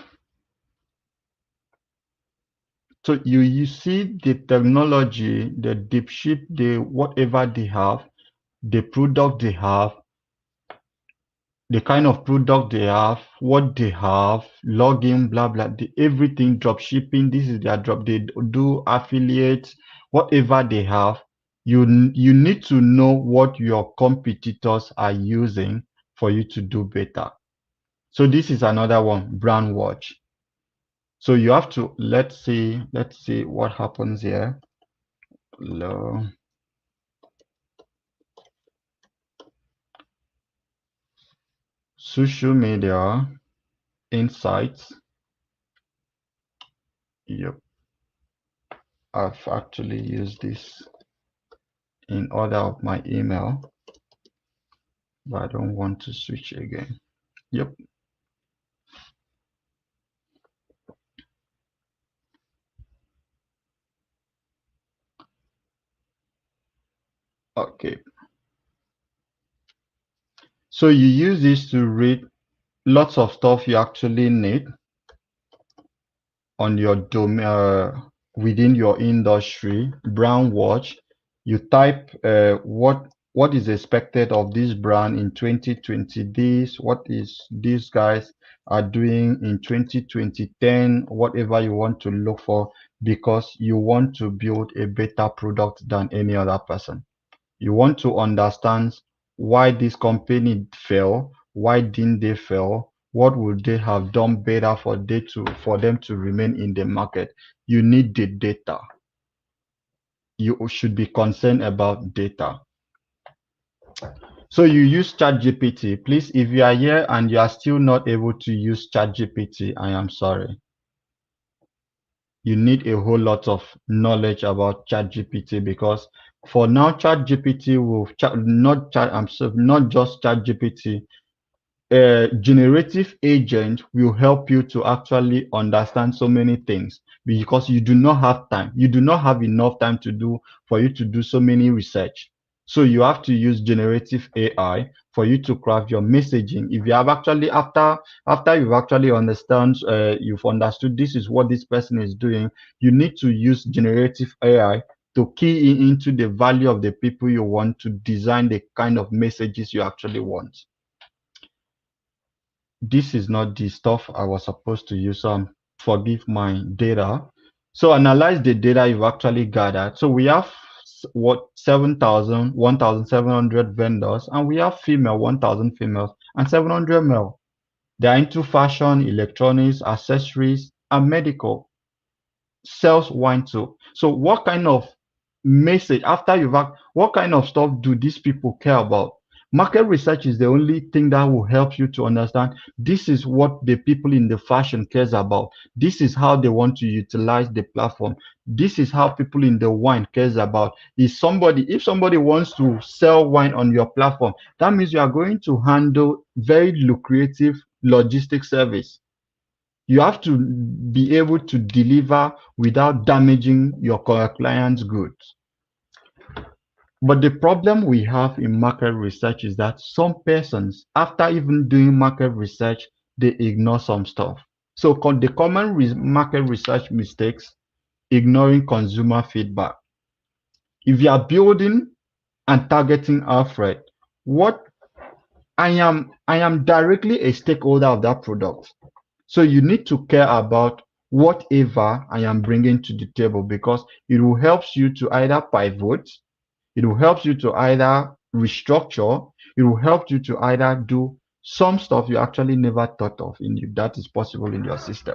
So you see the technology, the deep sheet, the whatever they have, the product they have, the kind of product they have, what they have, login, blah blah, everything, drop shipping. This is their drop. They do affiliates, whatever they have. You need to know what your competitors are using for you to do better. So this is another one, Brandwatch. So you have to, let's see what happens here. Social media insights. Yep, I've actually used this in order of my email, but I don't want to switch again. Yep. Okay. So you use this to read lots of stuff you actually need on your domain, within your industry. Brandwatch, you type what is expected of this brand in 2020, this, what is these guys are doing in 2020, whatever you want to look for, because you want to build a better product than any other person. You want to understand why this company fell, why didn't they fail, what would they have done better for them to remain in the market. You need the data. You should be concerned about data. So you use ChatGPT. Please, if you are here and you are still not able to use ChatGPT, I am sorry. You need a whole lot of knowledge about ChatGPT, because for now, ChatGPT will not just ChatGPT. A generative agent will help you to actually understand so many things, because you do not have time. You do not have enough time for you to do so many research. So you have to use generative AI for you to craft your messaging. If you have actually after you've actually you've understood this is what this person is doing, you need to use generative AI to key into the value of the people you want to design the kind of messages you actually want. This is not the stuff I was supposed to use. So forgive my data. So analyze the data you've actually gathered. So we have 1,700 vendors, and we have 1,000 females and 700 male. They are into fashion, electronics, accessories, and medical. Sells wine too. So what kind of message what kind of stuff do these people care about? Market research is the only thing that will help you to understand this is what the people in the fashion cares about. This is how they want to utilize the platform. This is how people in the wine cares about. If somebody wants to sell wine on your platform, that means you are going to handle very lucrative logistic service. You have to be able to deliver without damaging your client's goods. But the problem we have in market research is that some persons, after even doing market research, they ignore some stuff. So the common market research mistakes: ignoring consumer feedback. If you are building and targeting Alfred, what I am directly a stakeholder of that product. So you need to care about whatever I am bringing to the table, because it will help you to either pivot, it will help you to either restructure, it will help you to either do some stuff you actually never thought of that is possible in your system.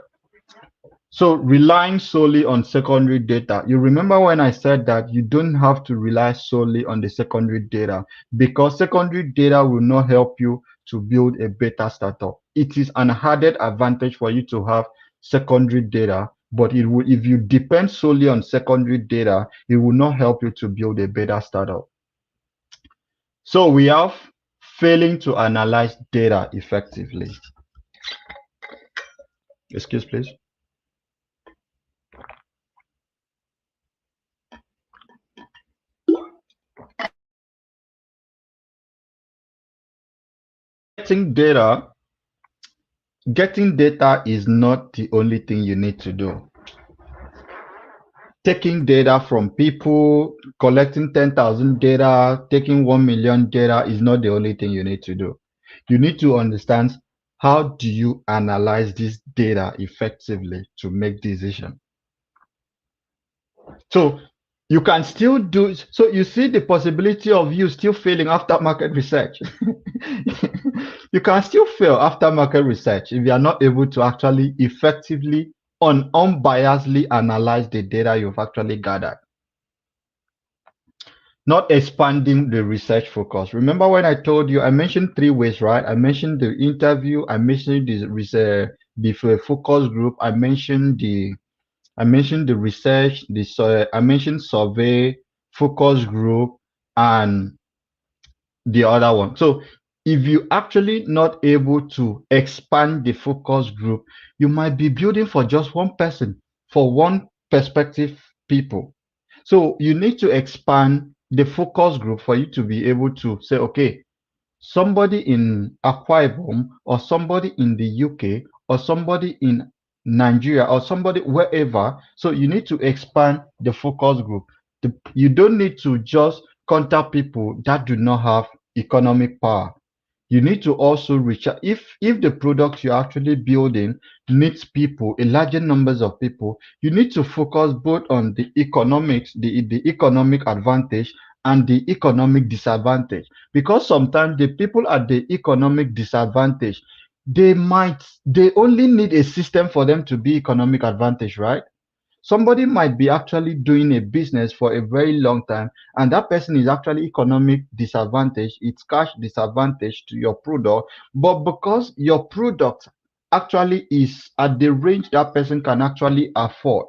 So relying solely on secondary data. You remember when I said that you don't have to rely solely on the secondary data, because secondary data will not help you to build a better startup. It is an added advantage for you to have secondary data, but if you depend solely on secondary data, it will not help you to build a better startup. So we have failing to analyze data effectively. Excuse, please. Getting data is not the only thing you need to do. Taking data from people, collecting 10,000 data, taking 1 million data is not the only thing you need to do. You need to understand, how do you analyze this data effectively to make decisions? So you can still do, so you see the possibility of you still failing after market research. You can still fail after market research if you are not able to actually effectively, unbiasedly analyze the data you've actually gathered. Not expanding the research focus. Remember when I told you, I mentioned 3 ways, right? I mentioned the interview, I mentioned the focus group, I mentioned the research, I mentioned survey, focus group, and the other one. So if you actually not able to expand the focus group, you might be building for just one person, for one perspective people. So you need to expand the focus group for you to be able to say, okay, somebody in Akwa Ibom, or somebody in the UK, or somebody in Nigeria, or somebody wherever. So you need to expand the focus group. You don't need to just contact people that do not have economic power. You need to also reach out. If the product you're actually building needs people, a larger numbers of people, you need to focus both on the economics, the economic advantage, and the economic disadvantage. Because sometimes the people at the economic disadvantage, they only need a system for them to be economic advantage, right? Somebody might be actually doing a business for a very long time, and that person is actually economic disadvantage, it's cash disadvantage to your product, but because your product actually is at the range that person can actually afford,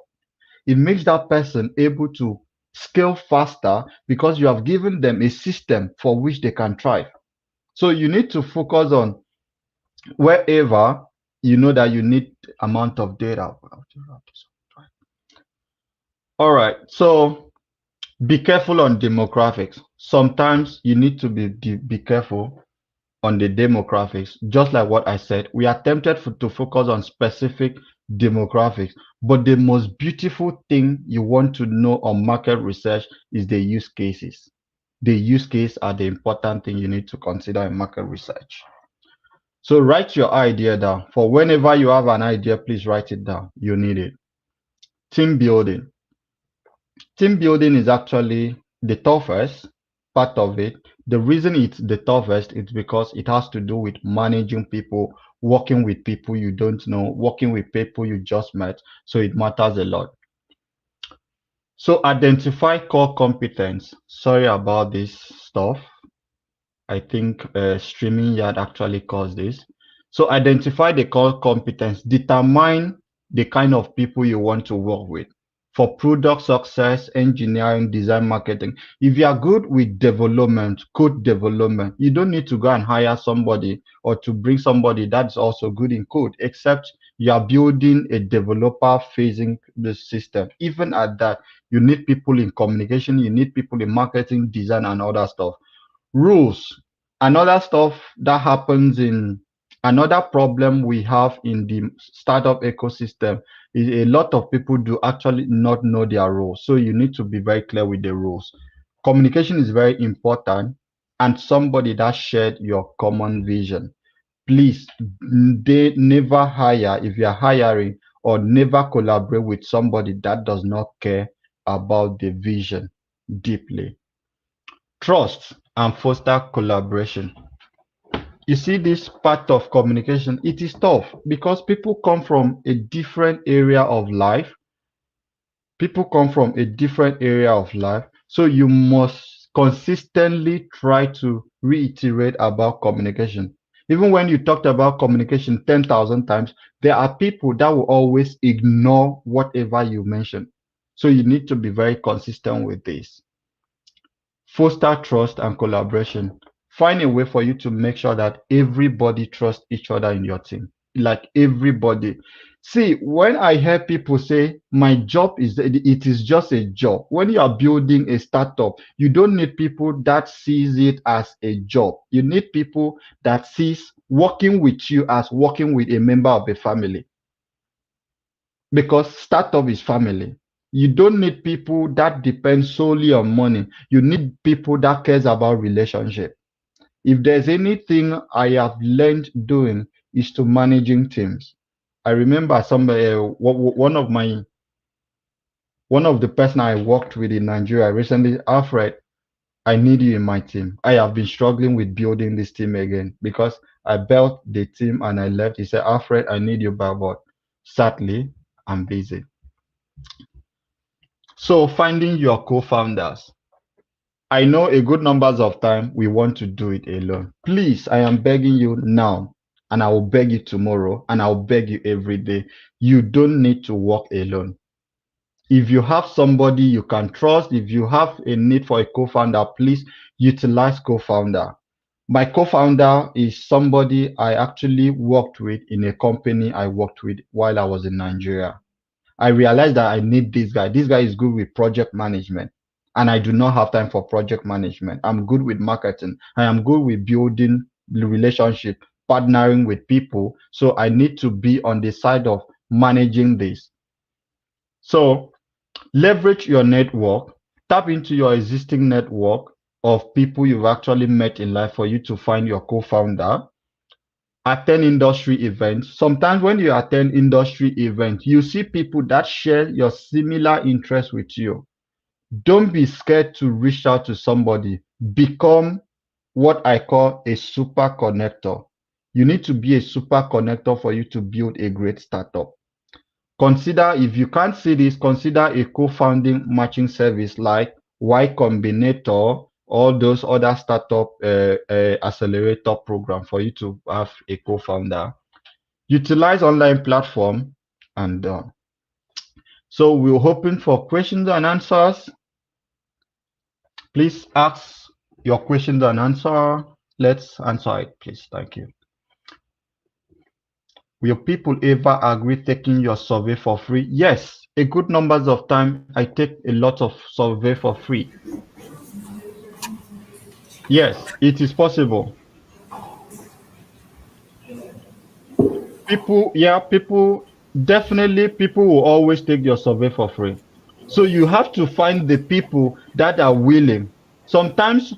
it makes that person able to scale faster because you have given them a system for which they can thrive. So you need to focus on wherever you know that you need amount of data. All right, so be careful on demographics. Sometimes you need to be careful on the demographics. Just like what I said, we are tempted to focus on specific demographics, but the most beautiful thing you want to know on market research is the use cases. The use case are the important thing you need to consider in market research. So write your idea down. For whenever you have an idea, please write it down. You need it. Team building. Team building is actually the toughest part of it. The reason it's the toughest is because it has to do with managing people, working with people you don't know, working with people you just met. So it matters a lot. So identify core competence. Sorry about this stuff. I think streaming yard actually caused this. So identify the core competence, determine the kind of people you want to work with for product success, engineering, design, marketing. If you are good with development, code development, you don't need to go and hire somebody or to bring somebody that's also good in code, except you are building a developer facing the system. Even at that, you need people in communication, you need people in marketing, design, and other stuff. Rules. Another stuff that happens in another problem we have in the startup ecosystem is a lot of people do actually not know their roles. So you need to be very clear with the rules. Communication is very important, and somebody that shared your common vision. Please, they never hire if you are hiring, or never collaborate with somebody that does not care about the vision deeply. Trust and foster collaboration. You see, this part of communication, it is tough because people come from a different area of life. People come from a different area of life. So you must consistently try to reiterate about communication. Even when you talked about communication 10,000 times, there are people that will always ignore whatever you mention. So you need to be very consistent with this. Foster trust and collaboration. Find a way for you to make sure that everybody trusts each other in your team. Like everybody. See, when I hear people say my job is it is just a job. When you are building a startup, you don't need people that sees it as a job. You need people that sees working with you as working with a member of a family, because startup is family. You don't need people that depend solely on money. You need people that cares about relationship. If there's anything I have learned doing is to managing teams. I remember somebody, one of the person I worked with in Nigeria recently, Alfred, I need you in my team. I have been struggling with building this team again because I built the team and I left. He said, Alfred, I need you back, but sadly, I'm busy. So finding your co-founders. I know a good numbers of time we want to do it alone. Please, I am begging you now, and I will beg you tomorrow, and I'll beg you every day. You don't need to work alone. If you have somebody you can trust, if you have a need for a co-founder, please utilize co-founder. My co-founder is somebody I actually worked with in a company I worked with while I was in Nigeria. I realized that I need this guy. This guy is good with project management, and I do not have time for project management. I'm good with marketing. I am good with building the relationship, partnering with people. So I need to be on the side of managing this. So leverage your network, tap into your existing network of people you've actually met in life for you to find your co-founder. Attend industry events. Sometimes when you attend industry events, you see people that share your similar interests with you. Don't be scared to reach out to somebody. Become what I call a super connector. You need to be a super connector for you to build a great startup. Consider, if you can't see this, consider a co-founding matching service like Y Combinator, all those other startup accelerator program for you to have a co-founder. Utilize online platform and done. So we're hoping for questions and answers. Please ask your questions and answer. Let's answer it, please. Thank you. Will people ever agree taking your survey for free? Yes, a good numbers of time I take a lot of survey for free. Yes, it is possible. People, definitely people will always take your survey for free. So you have to find the people that are willing. Sometimes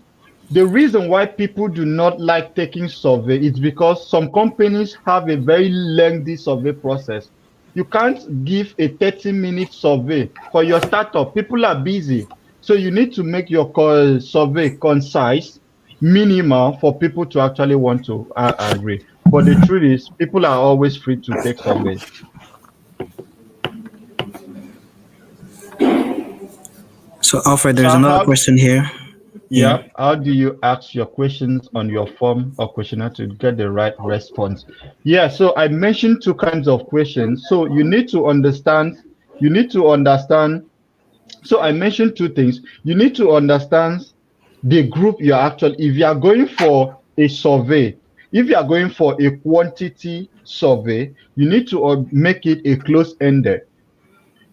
the reason why people do not like taking survey is because some companies have a very lengthy survey process. You can't give a 30-minute survey for your startup. People are busy. So you need to make your survey concise, minimal for people to actually want to agree. But the truth is, people are always free to take surveys. So, Alfred, there's So another how question here. Yeah. how do you ask your questions on your form or questionnaire to get the right response? Yeah, so I mentioned two kinds of questions. So you need to understand. So I mentioned two things. You need to understand the group you're actually, if you are going for a survey, if you are going for a quantity survey, you need to make it a close-ended.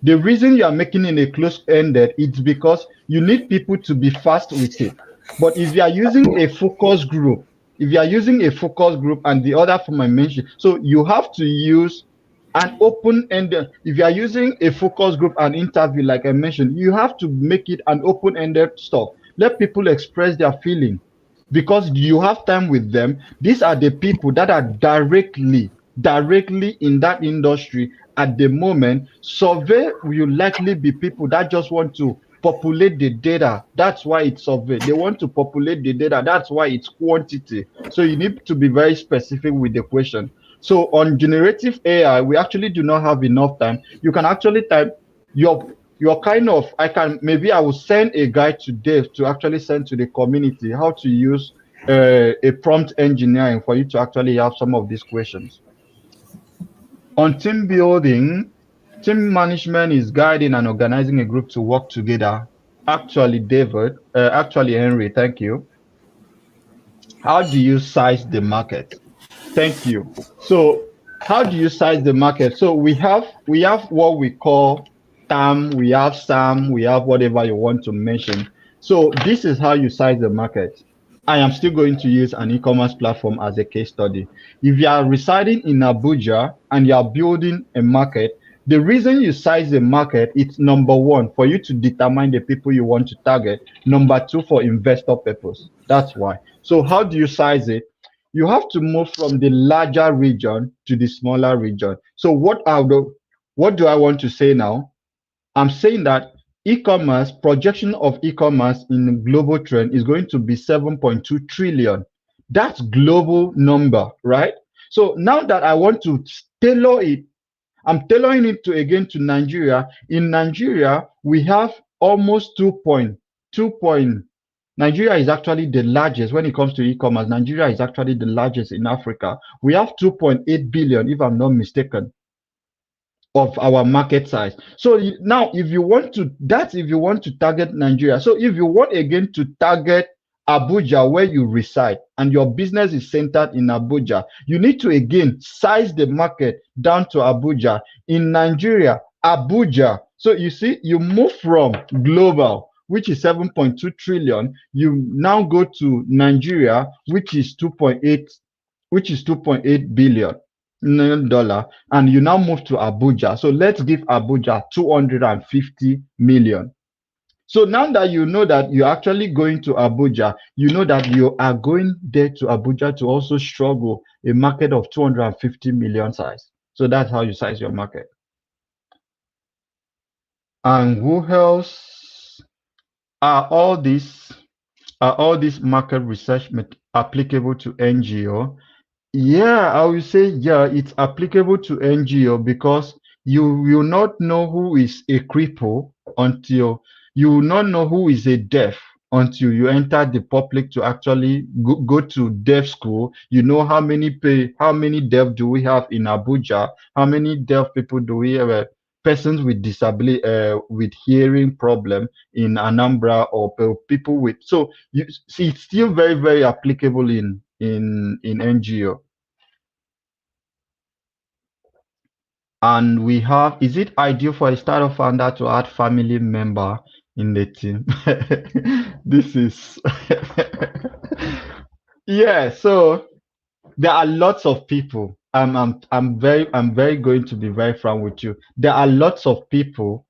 The reason you are making it a close-ended is because you need people to be fast with it. But if you are using a focus group, if you are using a focus group and the other form I mentioned, so you have to use an open-ended. If you are using a focus group and interview, like I mentioned, you have to make it an open-ended stuff. Let people express their feeling because you have time with them. These are the people that are directly in that industry at the moment. Survey will likely be people that just want to populate the data. That's why it's survey. They want to populate the data. That's why it's quantity. So you need to be very specific with the question. So on generative AI, we actually do not have enough time. You can actually type your kind of, I can, maybe I will send a guide today to actually send to the community how to use a prompt engineering for you to actually have some of these questions. On team building, team management is guiding and organizing a group to work together. Actually, Henry, thank you. How do you size the market? Thank you. So how do you size the market? So we have what we call TAM, we have SAM, we have whatever you want to mention. So this is how you size the market. I am still going to use an e-commerce platform as a case study. If you are residing in Abuja and you are building a market, the reason you size the market, it's number one, for you to determine the people you want to target. Number two, for investor purpose. That's why. So how do you size it? You have to move from the larger region to the smaller region. So what do I want to say now? I'm saying that e-commerce projection of e-commerce in the global trend is going to be 7.2 trillion. That's global number, right? So now that I want to tailor it, I'm tailoring it to again to Nigeria. In Nigeria, we have almost 2.2 point. Nigeria is actually the largest when it comes to e-commerce. Nigeria is actually the largest in Africa. We have 2.8 billion, if I'm not mistaken, of our market size. So now if you want to, that's if you want to target Nigeria. So if you want again to target Abuja where you reside and your business is centered in Abuja, you need to again size the market down to Abuja. In Nigeria, Abuja. So you see, you move from global, which is 7.2 trillion, you now go to Nigeria, which is 2.8 billion dollar, and you now move to Abuja. So let's give Abuja 250 million. So now that you know that you're actually going to Abuja, you know that you are going there to Abuja to also struggle a market of 250 million size. So that's how you size your market. And who else are all these market research applicable to NGO? Yeah, I will say, yeah, it's applicable to NGO because You will not know who is a cripple until you will not know who is a deaf until you enter the public to actually go to deaf school. You know how many deaf do we have in Abuja? How many deaf people do we have? Persons with disability, with hearing problem in Anambra, or people with, so you see it's still very, very applicable in NGO. And we have, is it ideal for a startup founder to add family member in the team? This is yeah, so there are lots of people. I'm very going to be very frank with you. There are lots of people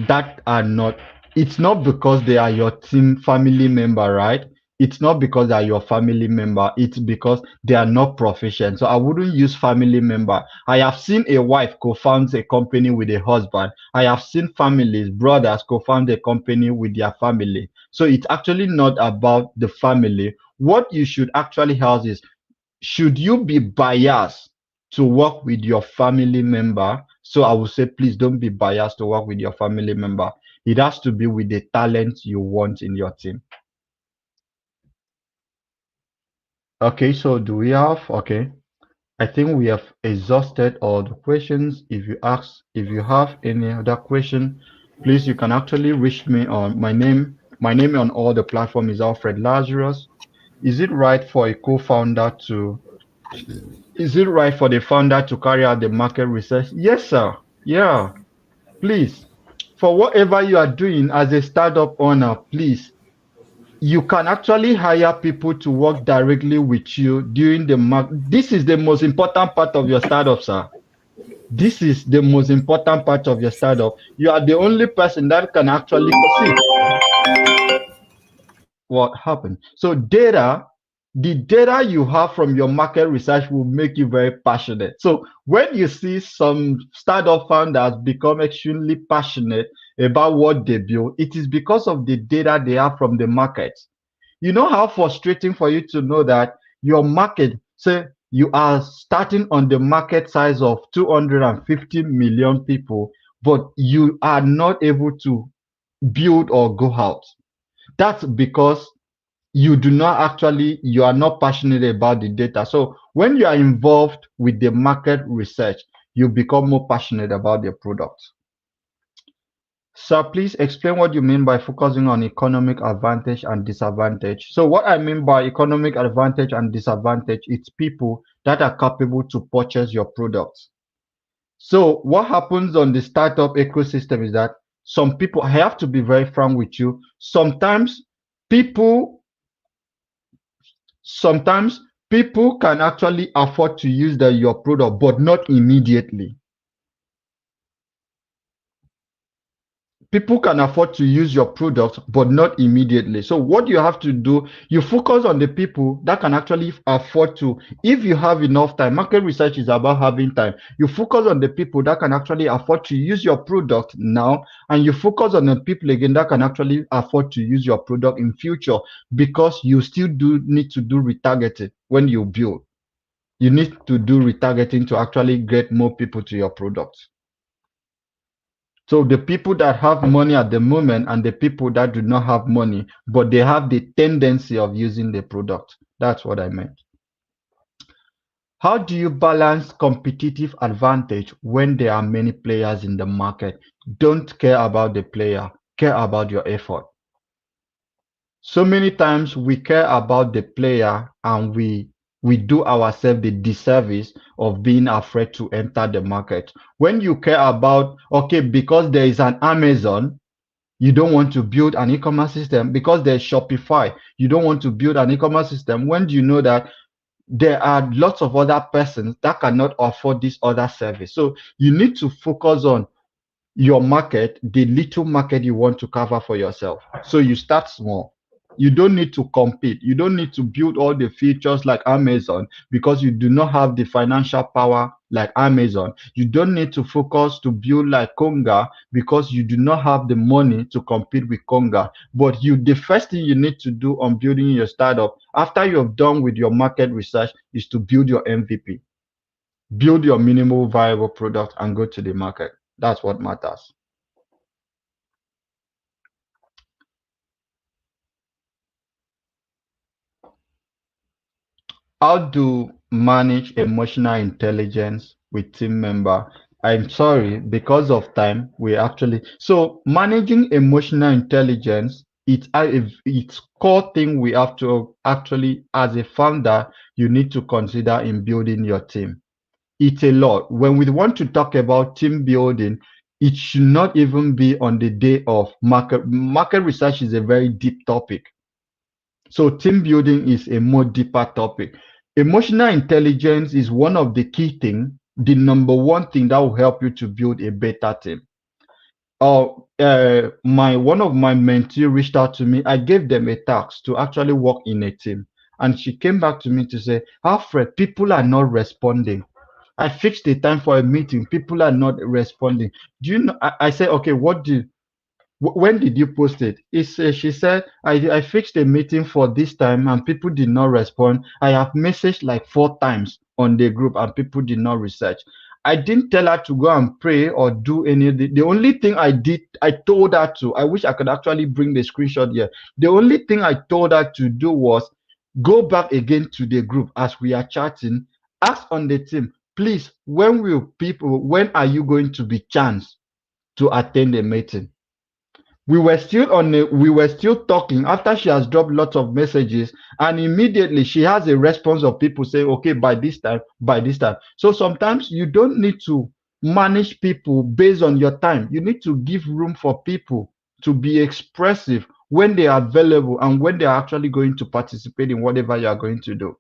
that are not, it's not because they are your team family member, right? It's not because they are your family member, it's because they are not proficient. So I wouldn't use family member. I have seen a wife co-found a company with a husband. I have seen families, brothers co-found a company with their family. So it's actually not about the family. What you should actually have is, should you be biased to work with your family member? So I would say, please don't be biased to work with your family member. It has to be with the talent you want in your team. Okay, so do we have, okay. I think we have exhausted all the questions. If you have any other question, please, you can actually reach me on my name on all the platform is Alfred Lazarus. Is it right for a co-founder to Is it right for the founder to carry out the market research? Yes, sir. Yeah, please. For whatever you are doing as a startup owner, please, you can actually hire people to work directly with you during the market. This is the most important part of your startup, sir. This is the most important part of your startup. You are the only person that can actually see what happened. So the data you have from your market research will make you very passionate. So when you see some startup founders become extremely passionate about what they build, it is because of the data they have from the market. You know how frustrating for you to know that your market, say you are starting on the market size of 250 million people, but you are not able to build or go out. That's because you are not passionate about the data. So when you are involved with the market research, you become more passionate about the product. So please explain what you mean by focusing on economic advantage and disadvantage. So what I mean by economic advantage and disadvantage, it's people that are capable to purchase your products. So what happens on the startup ecosystem is that some people, I have to be very frank with you, people sometimes people can actually afford to use your product, but not immediately. People can afford to use your product, but not immediately. So what you have to do, you focus on the people that can actually afford to, if you have enough time. Market research is about having time. You focus on the people that can actually afford to use your product now, and you focus on the people again that can actually afford to use your product in future, because you still do need to do retargeting when you build. You need to do retargeting to actually get more people to your product. So the people that have money at the moment and the people that do not have money, but they have the tendency of using the product. That's what I meant. How do you balance competitive advantage when there are many players in the market? Don't care about the player, care about your effort. So many times we care about the player and we do ourselves the disservice of being afraid to enter the market. When you care about, okay, because there is an Amazon, you don't want to build an e-commerce system. Because there's Shopify, you don't want to build an e-commerce system. When do you know that there are lots of other persons that cannot afford this other service? So you need to focus on your market, the little market you want to cover for yourself. So you start small. You don't need to compete. You don't need to build all the features like Amazon, because you do not have the financial power like Amazon. You don't need to focus to build like Konga, because you do not have the money to compete with Konga. But the first thing you need to do on building your startup after you have done with your market research is to build your MVP. build your minimal viable product and go to the market. That's what matters. How to manage emotional intelligence with team member? I'm sorry, because of time, we actually so managing emotional intelligence. It's core thing we have to actually, as a founder, you need to consider in building your team. It's a lot. When we want to talk about team building, it should not even be on the day of market. Market research is a very deep topic. So team building is a more deeper topic. Emotional intelligence is one of the key things, the number one thing that will help you to build a better team. My one of my mentee reached out to me. I gave them a task to actually work in a team, and she came back to me to say, "Alfred, people are not responding. I fixed the time for a meeting. People are not responding. Do you know?" I said, "Okay, when did you post it?" She said, I fixed a meeting for this time and people did not respond. I have messaged like 4 times on the group and people did not research. I didn't tell her to go and pray or do anything. The only thing I did, I told her to, I wish I could actually bring the screenshot here. The only thing I told her to do was go back again to the group as we are chatting, ask on the team, please, when are you going to be chance to attend the meeting? We were still talking after she has dropped lots of messages, and immediately she has a response of people saying, okay, by this time. So sometimes you don't need to manage people based on your time. You need to give room for people to be expressive when they are available and when they are actually going to participate in whatever you are going to do.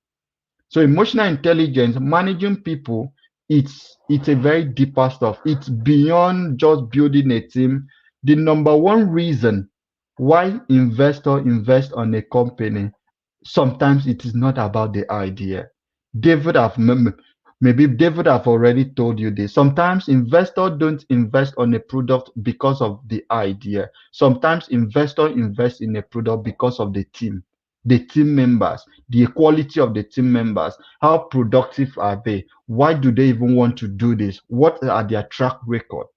So emotional intelligence, managing people, it's a very deeper stuff. It's beyond just building a team. The number one reason why investor invest on a company, sometimes it is not about the idea. David have maybe David have already told you this. Sometimes investors don't invest on a product because of the idea. Sometimes investors invest in a product because of the team members, the quality of the team members. How productive are they? Why do they even want to do this? What are their track record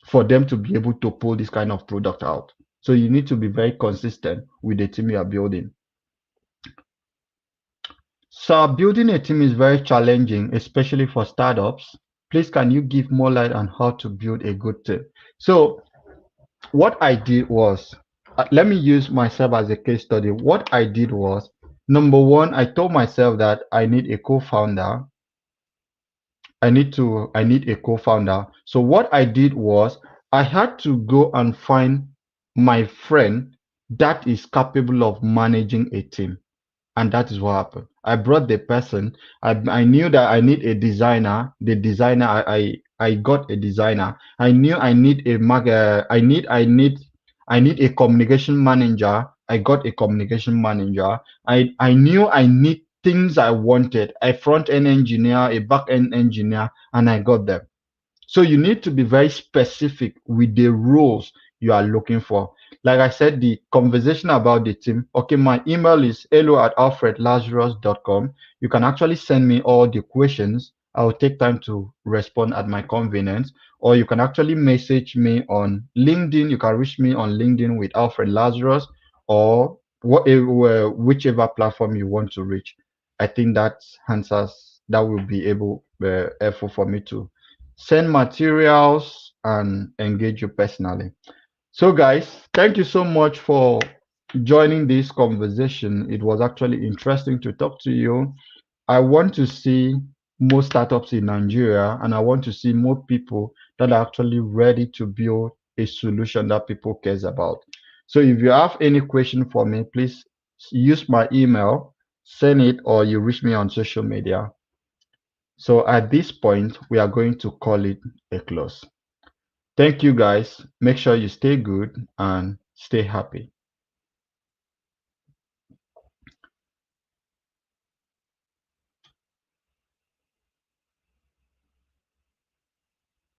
for them to be able to pull this kind of product out? So you need to be very consistent with the team you are building. So building a team is very challenging, especially for startups. Please, can you give more light on how to build a good team? So what I did was, let me use myself as a case study. What I did was, number one, I told myself that I need a co-founder. I need a co-founder. So what I did was, I had to go and find my friend that is capable of managing a team. And that is what happened. I brought the person. I knew that I need a designer. The designer, I got a designer. I knew I need a I need a communication manager. I got a communication manager. I knew I need things I wanted, a front end engineer, a back end engineer, and I got them. So you need to be very specific with the roles you are looking for. Like I said, the conversation about the team. Okay, my email is hello@alfredlazarus.com. You can actually send me all the questions. I'll take time to respond at my convenience. Or you can actually message me on LinkedIn. You can reach me on LinkedIn with Alfred Lazarus or whichever platform you want to reach. I think that answers that will be helpful for me to send materials and engage you personally. So, guys, thank you so much for joining this conversation. It was actually interesting to talk to you. I want to see more startups in Nigeria, and I want to see more people that are actually ready to build a solution that people cares about. So if you have any question for me, please use my email, send it, or you reach me on social media. So at this point, we are going to call it a close. Thank you guys. Make sure you stay good and stay happy.